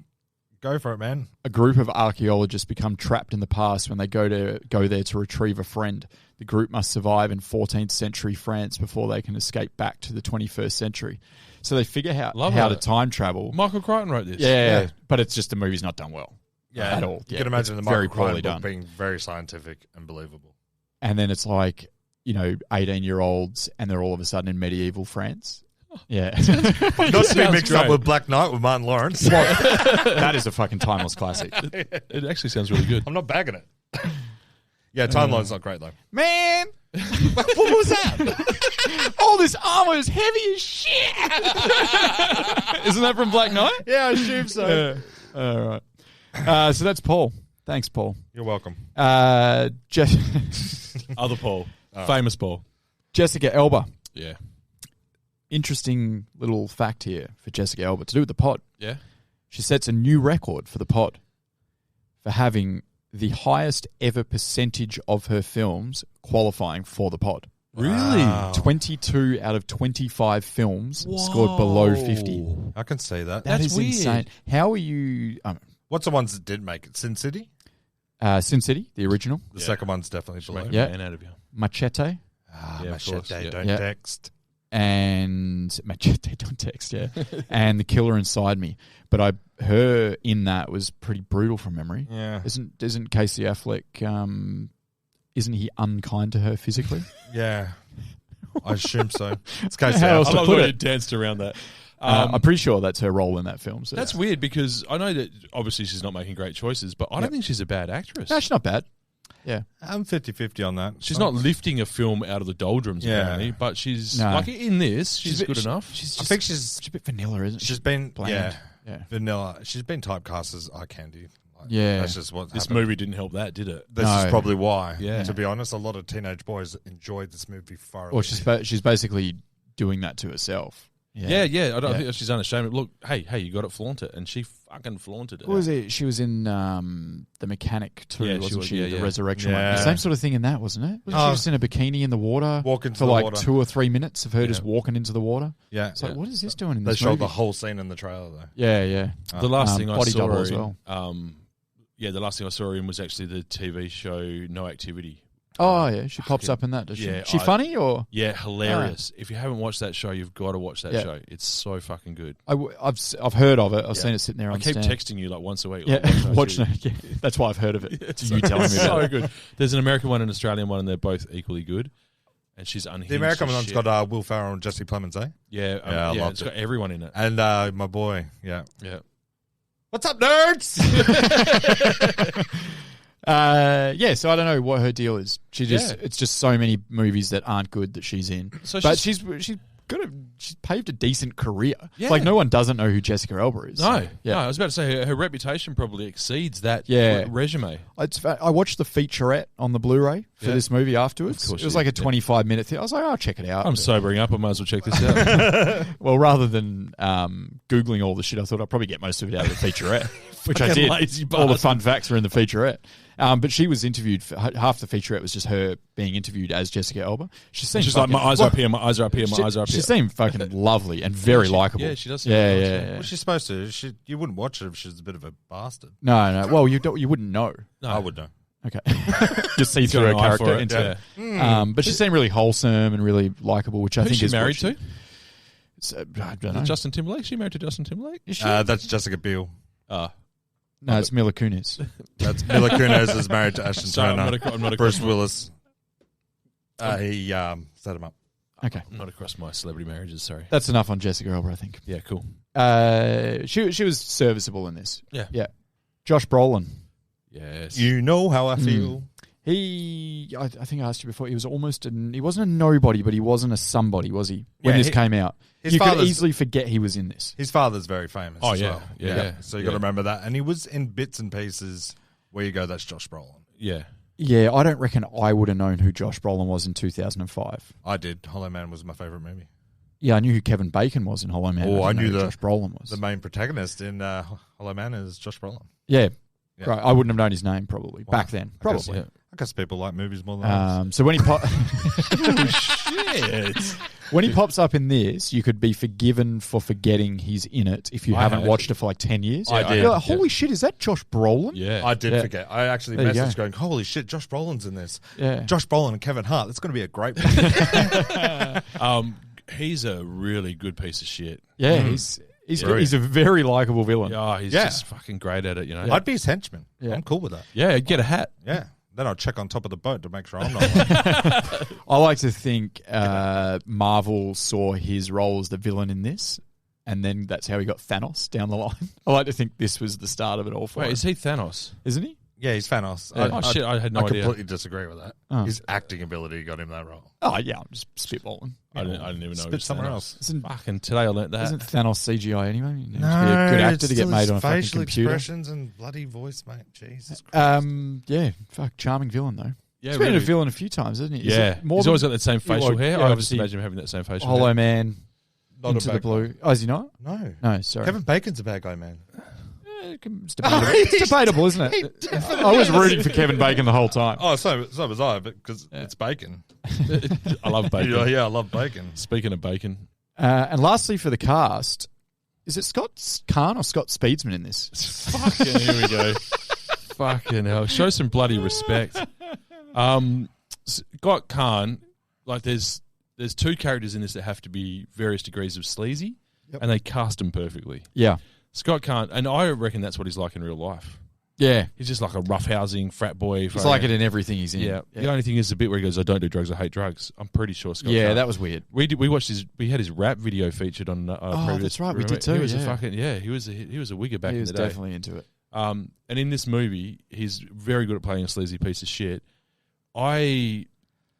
go for it, man. A group of archaeologists become trapped in the past when they go there to retrieve a friend. The group must survive in 14th century France before they can escape back to the 21st century. So they figure out Love how it. to time travel. Michael Crichton wrote this. Yeah, but it's just the movie's not done well. Yeah, At all. You Yeah, can imagine it's the very Michael poorly Crichton book done. being very scientific and believable. And then it's like, 18-year-olds, and they're all of a sudden in medieval France. Yeah. Not to be sounds mixed up great. with Black Knight with Martin Lawrence. That is a fucking timeless classic. It actually sounds really good. I'm not bagging it. Yeah, Timeline's not great though. Man! What was that? All this armor is heavy as shit! Isn't that from Black Knight? Yeah, I assume so. All right. So that's Paul. Thanks, Paul. You're welcome. Other Paul. Famous Paul. Jessica Elba. Yeah. Interesting little fact here for Jessica Elba to do with the pod. Yeah. She sets a new record for the pod for having the highest ever percentage of her films qualifying for the pod. Really? Wow. 22 out of 25 films scored below 50. I can see that. That That's is weird. insane. How are you... What's the ones that did make it? Sin City? Sin City, the original. The second one's definitely below. Make Yeah. a man out of you. Machete. Ah, Yeah, of Machete, course, yeah. don't Yeah. text. And Machete, don't text, yeah. And The Killer Inside Me. But her in that was pretty brutal from memory. Yeah. Isn't Casey Affleck, isn't he unkind to her physically? Yeah. I assume so. It's Casey How else I to love put the way it? you danced around that. I'm pretty sure that's her role in that film. So. That's weird because I know that obviously she's not making great choices, but I don't think she's a bad actress. No, she's not bad. Yeah. I'm 50-50 on that. She's not lifting a film out of the doldrums, Yeah. apparently, but she's No. like in this, she's good enough. I think she's a bit vanilla, isn't she? she's been Bland. yeah, Yeah. vanilla. She's been typecast as eye candy. Like, Yeah. that's just what This happened. movie didn't help that, did it? This No. is probably why. Yeah. To be honest, a lot of teenage boys enjoyed this movie thoroughly. Or she's basically doing that to herself. Yeah, I don't Yeah. think she's unashamed. Look, hey, you got it, flaunt it, and she fucking flaunted it. What was it? She was in The Mechanic too, Yeah, she wasn't was, she? yeah, The yeah. Resurrection Yeah. one. The same sort of thing in that, wasn't it? Wasn't Oh. she just in a bikini in the water Walk into for the like water. 2 or 3 minutes of her just walking into the water? Yeah. It's like, Yeah. what is this doing in They this showed movie? the whole scene in the trailer though. Yeah. The last thing I Body saw double her as in, well. the last thing I saw her in was actually the TV show No Activity. Oh, yeah. She pops up in that, does she? Yeah, She funny or? Yeah, hilarious. If you haven't watched that show, you've got to watch that Yeah. show. It's so fucking good. I've heard of it. I've seen it sitting there I on keep stand. texting you like once a week. Yeah, like, watching it. Yeah. That's why I've heard of it. It's you telling me so about it. good. There's an American one and an Australian one, and they're both equally good. And she's unhinged. The American as one's shit. got Will Ferrell and Jesse Plemons, eh? Yeah, I loved it's it. got everyone in it. And my boy, yeah. Yeah. What's up, nerds? So I don't know what her deal is. It's just so many movies that aren't good that she's in. So But she's paved a decent career. Yeah. Like no one doesn't know who Jessica Elba is. No, Yeah. no, I was about to say her reputation probably exceeds that Yeah. resume. I watched the featurette on the Blu-ray for Yeah. this movie afterwards. Of course It was you like a did, yeah. 25-minute thing. I was like, I'll check it out. I'm sobering up. I might as well check this out. Well, rather than Googling all the shit, I thought I'd probably get most of it out of the featurette, which I Fucking did. lazy All the bastard. fun facts are in the featurette. But she was interviewed, half the featurette was just her being interviewed as Jessica Elba. She seemed She's like, my eyes are up here, my eyes are up here, my eyes are up She here. seemed fucking lovely and very likable. yeah, she does seem Yeah, nice, yeah, yeah. yeah. What's she supposed to? You wouldn't watch it if she's a bit of a bastard. No. Well, you wouldn't know. No. I would know. Okay. Just see He's through got her an eye character for it, into yeah. But she seemed really wholesome and really likable, which I Who's think she is married to? I don't know. Justin Timberlake? Is she married to Justin Timberlake? Is she? That's Jessica Biel. No, it's Mila Kunis. That's Mila Kunis is married to Ashton Sorry, Turner. I'm not Bruce Willis. He set him up. Okay. I'm not across my celebrity marriages, sorry. That's enough on Jessica Alba, I think. Yeah, cool. She was serviceable in this. Yeah. Yeah. Josh Brolin. Yes. You know how I feel. I think I asked you before, he wasn't a nobody, but he wasn't a somebody, was he? When Yeah, this came out. his You could father's- easily forget he was in this. His father's very famous. Oh, as yeah. well. Yeah. So you got to remember that. And he was in bits and pieces where you go, that's Josh Brolin. Yeah. Yeah, I don't reckon I would have known who Josh Brolin was in 2005. I did. Hollow Man was my favorite movie. Yeah, I knew who Kevin Bacon was in Hollow Man. Oh, I didn't know knew who the- Josh Brolin was. The main protagonist in Hollow Man is Josh Brolin. Yeah. Yeah. Right. I wouldn't have known his name probably Well, back then. I guess- Probably. I guess people like movies more than others. So when he Shit. when he pops up in this, you could be forgiven for forgetting he's in it if you I haven't have. watched it for like 10 years. I did. You're like, holy shit, is that Josh Brolin? Yeah. I did Yeah. forget. I actually There you messaged go. going, holy shit, Josh Brolin's in this. Yeah. Josh Brolin and Kevin Hart. That's going to be a great movie. He's a really good piece of shit. Yeah, he's a very likable villain. Yeah, he's Yeah. just fucking great at it, you know? I'd be his henchman. Yeah. I'm cool with that. Yeah, get a hat. Yeah. Then I'll check on top of the boat to make sure I'm not. I like to think Marvel saw his role as the villain in this, and then that's how he got Thanos down the line. I like to think this was the start of it all for Wait, him. is he Thanos? Isn't he? Yeah, he's Thanos. Oh, shit, I had no I idea. completely disagree with that. Oh. His acting ability got him that role. Oh, yeah, I'm just spitballing. I didn't even know. it Spit was somewhere Thanos. else. Isn't, Fucking today I learnt that. isn't Thanos CGI anyway? You need to be a good actor to get made on a fucking facial computer. expressions and bloody voice, mate. Jesus Christ. Yeah, fuck, charming villain though. Yeah, He's been a really. villain a few times, hasn't he? Is Yeah. it more He's than always got that same facial hair. yeah, I just obviously imagine him having that same facial Hollow hair. Man, Not Into a the bad Blue. guy. Oh, is he not? No. No, sorry. Kevin Bacon's a bad guy, man. It's debatable, it's debatable, isn't it? I was rooting for Kevin Bacon the whole time. Oh, so was I, but because it's bacon. I love bacon. Yeah, I love bacon. Speaking of bacon, And lastly, for the cast, is it Scott Kahn or Scott Speedsman in this? fucking here we go. Fucking hell, show some bloody respect. Scott Kahn, like there's two characters in this that have to be various degrees of sleazy, and they cast him perfectly. Yeah. Scott Kahn, and I reckon that's what he's like in real life. Yeah. He's just like a roughhousing frat boy. He's like it in everything he's in. Yeah. The only thing is the bit where he goes, "I don't do drugs, I hate drugs." I'm pretty sure Scott. Yeah, Kahn. that was weird. We watched his. We had his rap video featured on. Previous, that's right, we remember? did too, He was a yeah. fucking He was a wigger back He in was the day. definitely into it. And in this movie, he's very good at playing a sleazy piece of shit. I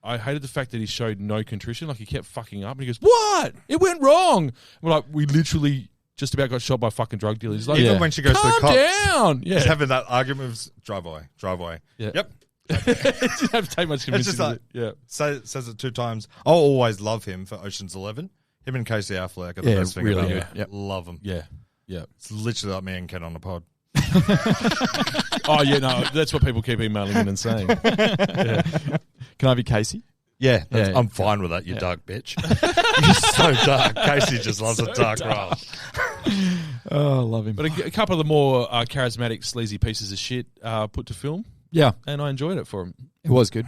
hated the fact that he showed no contrition. Like he kept fucking up, and he goes, "What? It went wrong." We're like, we literally just about got shot by fucking drug dealers. He's like, Even when she goes to the calm cops, down. just Yeah, having that argument with drive away. Yeah. Yep. didn't have to take much convincing. just like- yeah. Says it 2 times. I'll always love him for Ocean's 11. Him and Casey Affleck are the Yeah, best thing really about good. it. Yep. Love them. Yeah. Yeah. It's literally like me and Ken on the pod. Oh yeah, no, that's what people keep emailing in and saying. Yeah. Can I be Casey? Yeah, Yeah. I'm fine with that, you dark bitch. You're so dark. Casey just loves a dark role. Oh, I love him. But a couple of the more charismatic, sleazy pieces of shit put to film, Yeah, and I enjoyed it for him. it was good.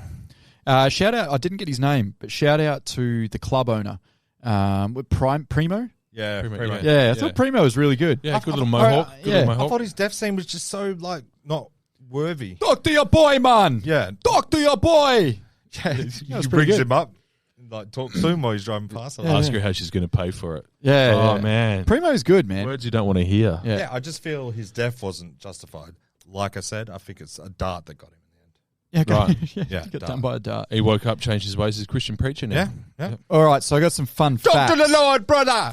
Shout out, I didn't get his name, but shout out to the club owner, Primo. Yeah, Primo, pretty much. Yeah, I thought Primo was really good. Yeah, good little mohawk. Good yeah. little I mohawk. thought his death scene was just so, like, not worthy. Talk to your boy, man. Yeah. Talk to your boy. Yeah, was he pretty brings good. him up, like, talks to him while he's driving past. Yeah. Ask her how she's going to pay for it. Yeah. Oh yeah. man, Primo's good, man. words you don't want to hear. Yeah. Yeah, I just feel his death wasn't justified. Like I said, I think it's a dart that got him in the end. Yeah, Right. yeah, Yeah, he got dart. done by a dart. He woke up, changed his ways as a Christian preacher now. Yeah. All right, so I got some fun facts. Lord, brother!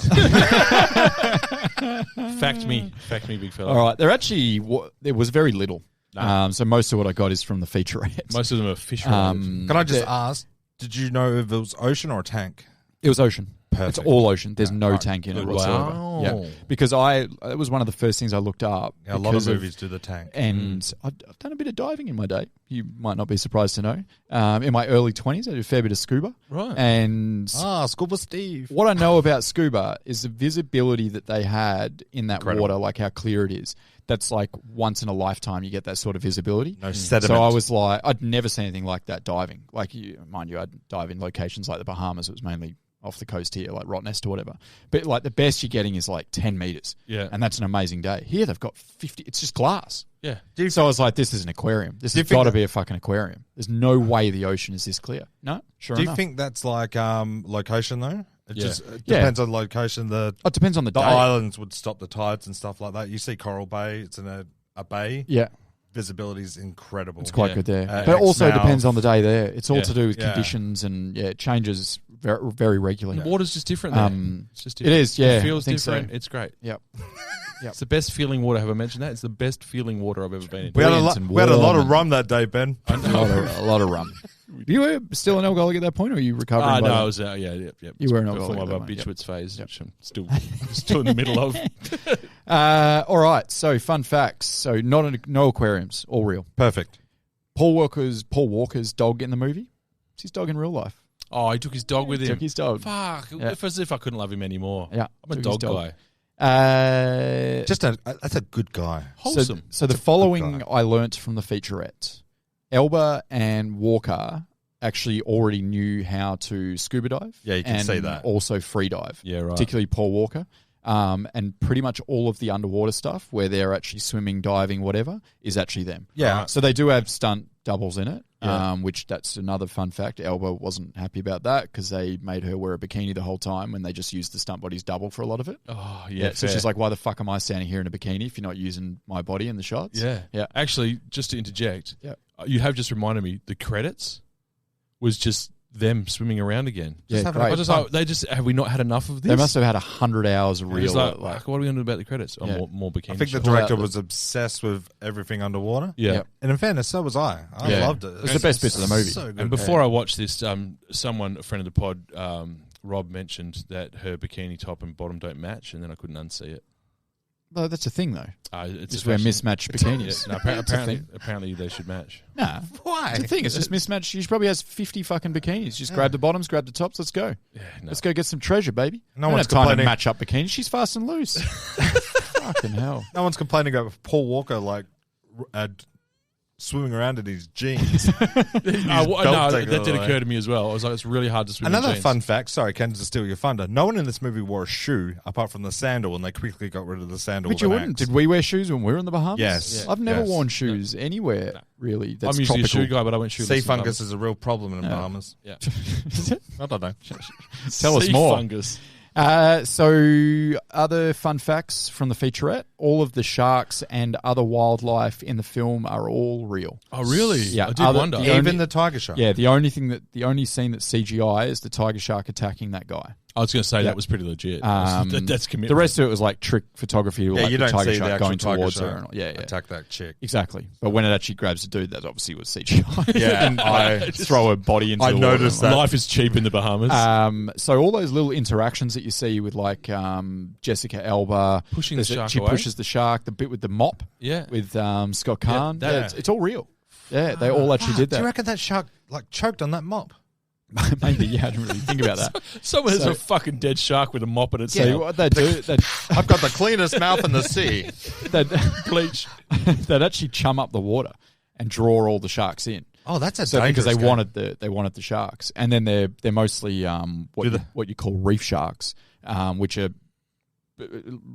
Fact me, big fella. All right, there actually there was very little. So most of what I got is from the featurette. Most of them are fish related. Can I just ask, did you know if it was ocean or a tank? It was ocean. Perfect. It's all ocean. There's no Right. tank in it Good. whatsoever. Wow. Yeah, because it was one of the first things I looked up. Yeah, a lot of because movies do the tank. And I've done a bit of diving in my day. You might not be surprised to know. In my early 20s, I did a fair bit of scuba. Right. And Scuba Steve. what I know about scuba is the visibility that they had in that Incredible. water, like how clear it is. that's like once in a lifetime you get that sort of visibility. No sediment. So I was like, I'd never seen anything like that diving. Like, mind you, I'd dive in locations like the Bahamas. It was mainly off the coast here, like Rottnest or whatever. But like the best you're getting is like 10 meters. Yeah. And that's an amazing day. Here they've got 50. It's just glass. Yeah. So I was like, this is an aquarium. This has got to be a fucking aquarium. There's no way the ocean is this clear. No? Sure Do enough. you think that's like location though? It Yeah. just depends on location. It depends on the day. islands would stop the tides and stuff like that. You see Coral Bay, it's in a bay. Yeah. Visibility is incredible. It's quite good there. But Exmouth. also depends on the day there. It's all Yeah. to do with Yeah. conditions and it changes very, very regularly. The water's just different there. It's just different. It is, yeah. It feels I think different. so. It's great. Yep. It's the best feeling water. Have I mentioned that? It's the best feeling water I've ever been in. We had, Brilliant and we had a lot warm of and- rum that day, Ben. a lot of rum. You were still an alcoholic at that point, or are you recovering? by No, then? I was You were an before alcoholic my at that point, Bitchwitz phase, which I'm still in the middle of. All right. So fun facts. So no aquariums, all real. Perfect. Paul Walker's dog in the movie. It's his dog in real life. Oh, he took his dog with him. Took his dog. Fuck. Yeah. As if I couldn't love him anymore. Yeah, I'm a took his dog guy. That's a good guy. Wholesome. So the following I learnt from the featurette. Elba and Walker actually already knew how to scuba dive. Yeah, you can and see that. Also free dive. Yeah, right. Particularly Paul Walker. And pretty much all of the underwater stuff where they're actually swimming, diving, whatever, is actually them. Yeah. So they do have stunt doubles in it, Yeah. which that's another fun fact. Elba wasn't happy about that because they made her wear a bikini the whole time when they just used the stunt body's double for a lot of it. Oh, yeah. So fair. she's like, why the fuck am I standing here in a bikini if you're not using my body in the shots? Yeah. Yeah. Actually, just to interject, Yeah. You have just reminded me, the credits was just them swimming around again. Yeah, having great. I just like, have we not had enough of this? They must have had 100 hours of It was real. like, like, what are we going to do about the credits? Oh, Yeah. more bikini I think the shots. director the- was obsessed with everything underwater. Yeah. Yep. And in fairness, so was I. I Yeah. loved it. It's the best bits of the movie. So good. And before I watched this, someone, a friend of the pod, Rob, mentioned that her bikini top and bottom don't match, and then I couldn't unsee it. no, that's a thing, though. It's Just wear mismatched bikinis. Yeah, no, It's a thing. apparently they should match. Nah. Why? It's a thing. It's just mismatched. She probably has 50 fucking bikinis. Just grab the bottoms, grab the tops. Let's go. Yeah, no. Let's go get some treasure, baby. No We don't one's have time to complaining. match up bikinis. She's fast and loose. Fucking hell. No one's complaining about Paul Walker swimming around in his jeans. No, belt that taken did away. occur to me as well. I was like, it's really hard to swim in Another jeans. fun fact, sorry, Ken, to steal your thunder. No one in this movie wore a shoe apart from the sandal, and they quickly got rid of the sandal. But you wouldn't. Did we wear shoes when we were in the Bahamas? Yes. I've never Yes. worn shoes anywhere, really. That's I'm usually tropical. a shoe guy, but I went shoeless. Sea in fungus the is a real problem in the Bahamas. Yeah. Is it? I don't know. Tell us Sea more. fungus. So, other fun facts from the featurette. All of the sharks and other wildlife in the film are all real. Oh, really? Yeah, I did other- wonder. the Even only- the tiger shark. Yeah, the only scene that's CGI is the tiger shark attacking that guy. I was going to say Yeah. that was pretty legit. That's commitment. The rest of it was like trick photography, Yeah, like you the don't tiger see the shark actual going tiger towards her. shark And all. Yeah, yeah. attack that chick. Exactly. But when it actually grabs the dude, that obviously was CGI. Yeah, and I throw a body into I the water. noticed that. Life is cheap in the Bahamas. So all those little interactions that you see with like Jessica Alba Pushing the shark she away? pushes the shark. The bit with the mop, Yeah. with Scott Kahn. that- Yeah, it's all real. Yeah, they all actually did Do you that. reckon that shark choked on that mop? Maybe, yeah, I didn't really think about that. Someone has So- a fucking dead shark with a mop at its So tail. what they do, I've got the cleanest mouth in the sea. they'd bleach. They'd actually chum up the water and draw all the sharks in. Oh, that's a So because dangerous they game. wanted the sharks, and then they're mostly Do what you call reef sharks, which are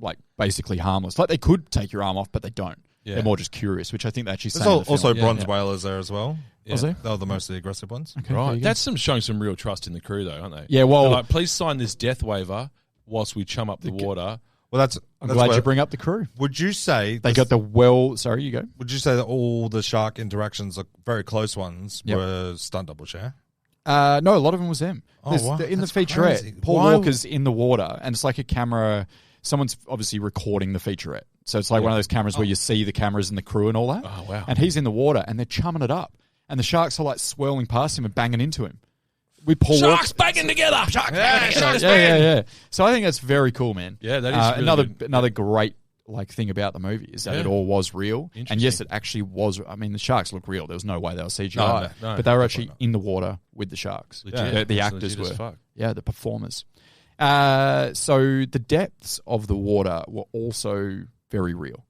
like basically harmless. Like they could take your arm off, but they don't. Yeah. They're more just curious, which I think they actually say. There's in the film. also Yeah, bronze yeah. whalers there as well. Was there? They were the mostly aggressive ones. Okay, there Right. you go. That's showing some real trust in the crew, though, aren't they? Yeah, well- They're like, please sign this death waiver whilst we chum up the water. Well, that's. I'm that's glad where- you bring up the crew. Would you say They got the well. Sorry, you go. Would you say that all the shark interactions, are very close ones, Yep. were stunt double share? No, a lot of them was them. Oh, There's- wow. in the That's featurette, crazy. Paul Why- Walker's in the water, and it's like a camera. Someone's obviously recording the featurette, so it's like one of those cameras where you see the cameras and the crew and all that. Oh, wow. And he's in the water, and they're chumming it up, and the sharks are like swirling past him and banging into him. With Paul Sharks Walker. banging together! Yeah. So I think that's very cool, man. Yeah, that is really good. another great like thing about the movie is that Yeah. it all was real, and Interesting. yes, it actually was. I mean, the sharks look real. There was no way they were CGI, No, but they were actually in the water with the sharks. Legit. The It's actors legit as were, fuck. yeah, the performers. So the depths of the water were also very real.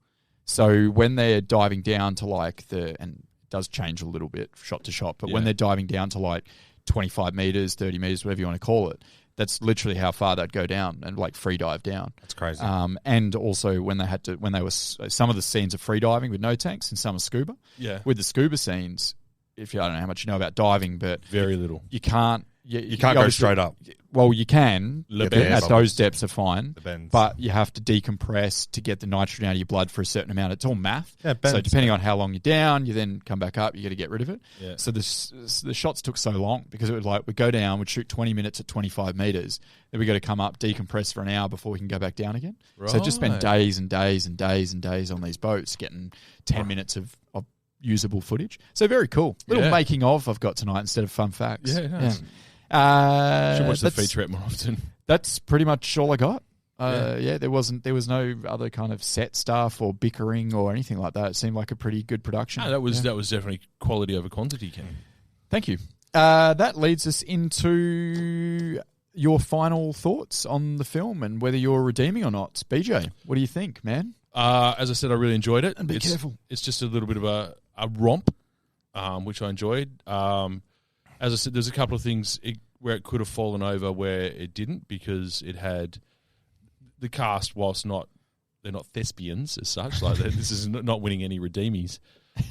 So when they're diving down to like and it does change a little bit shot to shot, but when they're diving down to like 25 meters, 30 meters, whatever you want to call it, that's literally how far they'd go down and like free dive down. That's crazy. And also when they were some of the scenes of free diving with no tanks and some are scuba. Yeah. With the scuba scenes, I don't know how much you know about diving, but very little. You can't. You can't go straight up. Well, you can. At those depths are fine. Bends. But you have to decompress to get the nitrogen out of your blood for a certain amount. It's all math. Yeah, so depending on how long you're down, you then come back up, you got to get rid of it. Yeah. So the shots took so long because it was like we'd go down, we'd shoot 20 minutes at 25 meters. Then we got to come up, decompress for an hour before we can go back down again. Right. So just spend days and days and days and days on these boats getting 10 minutes of usable footage. So very cool. Little making of I've got tonight instead of fun facts. Yeah, nice. Should watch the featurette more often. That's pretty much all I got. There was no other kind of set stuff or bickering or anything like that. It seemed like a pretty good production. No, that was definitely quality over quantity, Ken. Thank you. That leads us into your final thoughts on the film and whether you're redeeming or not. BJ, what do you think, man? As I said, I really enjoyed it. And be careful. It's just a little bit of a romp, which I enjoyed. As I said, there's a couple of things where it could have fallen over where it didn't because it had the cast, whilst they're not thespians as such, like this is not winning any redeemies,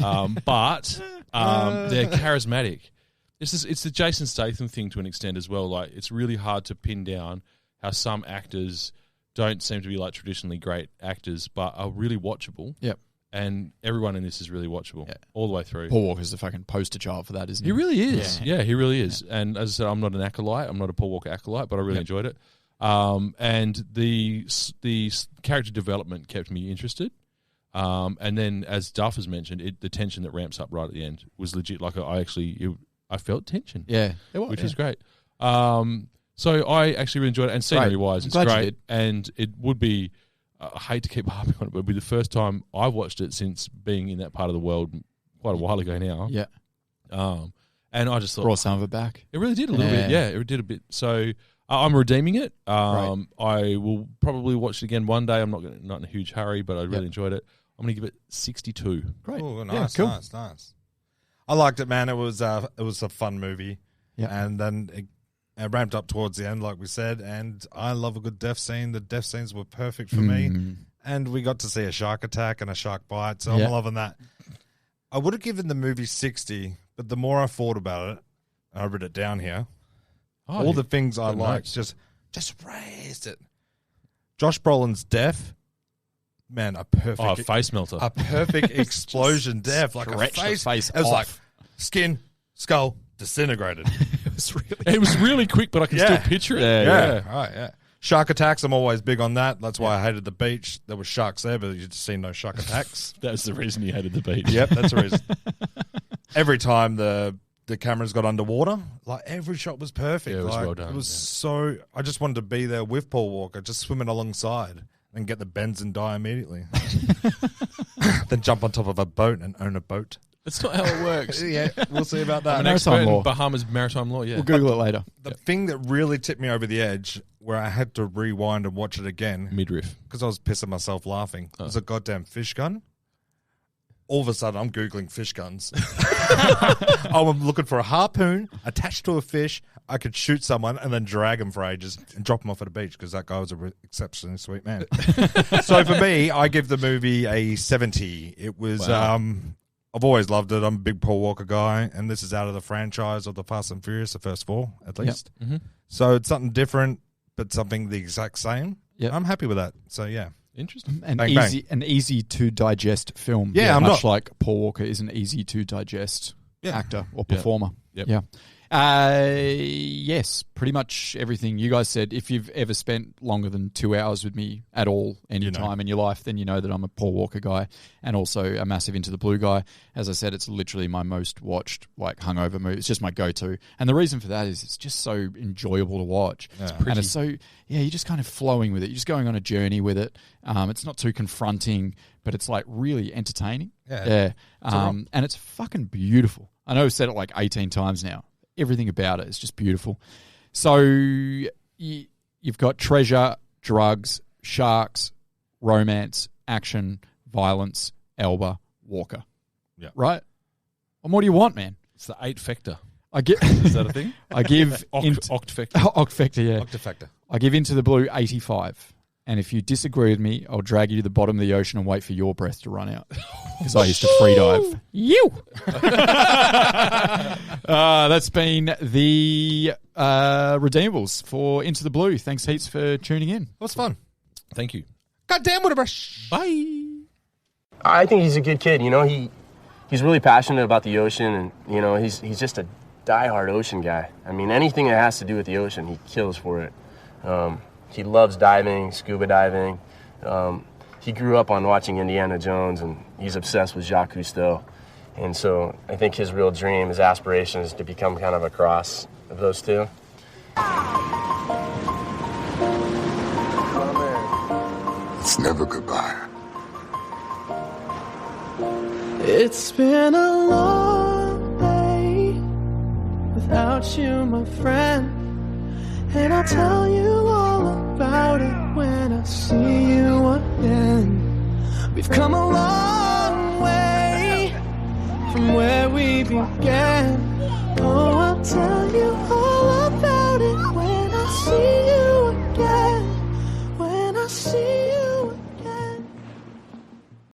but they're charismatic. It's the Jason Statham thing to an extent as well. Like it's really hard to pin down how some actors don't seem to be like traditionally great actors, but are really watchable. Yep. And everyone in this is really watchable all the way through. Paul Walker's the fucking poster child for that, isn't he? He really is. Yeah, he really is. Yeah. And as I said, I'm not an acolyte. I'm not a Paul Walker acolyte, but I really enjoyed it. And the character development kept me interested. And then, as Duff has mentioned, the tension that ramps up right at the end was legit. Like I felt tension. Yeah, which was great. So I actually really enjoyed it. And scenery-wise, it's great. And it would be... I hate to keep harping on it, but it'll be the first time I've watched it since being in that part of the world quite a while ago now. Yeah. And I just thought... Brought some of it back. It really did a little bit. Yeah, it did a bit. So I'm redeeming it. I will probably watch it again one day. I'm not in a huge hurry, but I really enjoyed it. I'm going to give it 62. Great. Oh, nice, cool. Nice. I liked it, man. It was a fun movie. Yeah. And then... it ramped up towards the end, like we said, and I love a good death scene. The death scenes were perfect for me, and we got to see a shark attack and a shark bite, so I'm loving that. I would have given the movie 60, but the more I thought about it, I wrote it down here, all the things I liked just raised it. Josh Brolin's death, man, a perfect... face melter. A perfect explosion death, like a face. It was like skin, skull, disintegrated. It was really quick, but I can still picture it. Yeah. Shark attacks, I'm always big on that. That's why I hated the beach. There were sharks there, but you just see no shark attacks. That's the reason you hated the beach. Yep, that's the reason. Every time the cameras got underwater, like every shot was perfect. Yeah, it was like, well done. It was so... I just wanted to be there with Paul Walker, just swimming alongside and get the bends and die immediately. Then jump on top of a boat and own a boat. That's not how it works. Yeah, we'll see about that. I'm an expert in Bahamas maritime law, We'll Google it later. The thing that really tipped me over the edge, where I had to rewind and watch it again. Midriff. Because I was pissing myself laughing. Was a goddamn fish gun. All of a sudden, I'm Googling fish guns. I'm looking for a harpoon attached to a fish. I could shoot someone and then drag him for ages and drop him off at a beach because that guy was an exceptionally sweet man. So for me, I give the movie a 70. It was... I've always loved it. I'm a big Paul Walker guy, and this is out of the franchise of the Fast and Furious, the first four, at least. Yep. Mm-hmm. So it's something different, but something the exact same. Yep. I'm happy with that. So, yeah. Interesting. An easy to digest film. Yeah, much like Paul Walker is an easy to digest actor or performer. Yep. Yeah. Yes, pretty much everything you guys said. If you've ever spent longer than 2 hours with me at all, any time in your life, then you know that I'm a Paul Walker guy and also a massive Into the Blue guy. As I said, it's literally my most watched hungover movie. It's just my go-to. And the reason for that is it's just so enjoyable to watch. Yeah. And it's so, you're just kind of flowing with it. You're just going on a journey with it. It's not too confronting, but it's like really entertaining. Yeah. And it's fucking beautiful. I know I've said it like 18 times now. Everything about it is just beautiful. So you've got treasure, drugs, sharks, romance, action, violence, Elba, Walker. Yeah. Right? And what do you want, man? It's the 8 factor. I get. Is that a thing? I give Oct factor. Oct factor, yeah. Octafactor. I give Into the Blue 85. And if you disagree with me, I'll drag you to the bottom of the ocean and wait for your breath to run out. Because I used to free dive. You! That's been the redeemables for Into the Blue. Thanks heaps for tuning in. That was fun. Thank you. Goddamn, what a brush. Bye. I think he's a good kid. You know, he's really passionate about the ocean, and you know, he's just a diehard ocean guy. I mean, anything that has to do with the ocean, he kills for it. He loves diving, scuba diving. He grew up on watching Indiana Jones, and he's obsessed with Jacques Cousteau. And so I think his real dream, his aspiration, is to become kind of a cross of those two. It's never goodbye. It's been a long day without you, my friend. And I'll tell you all about it when I see you again. We've come a long way from where we began.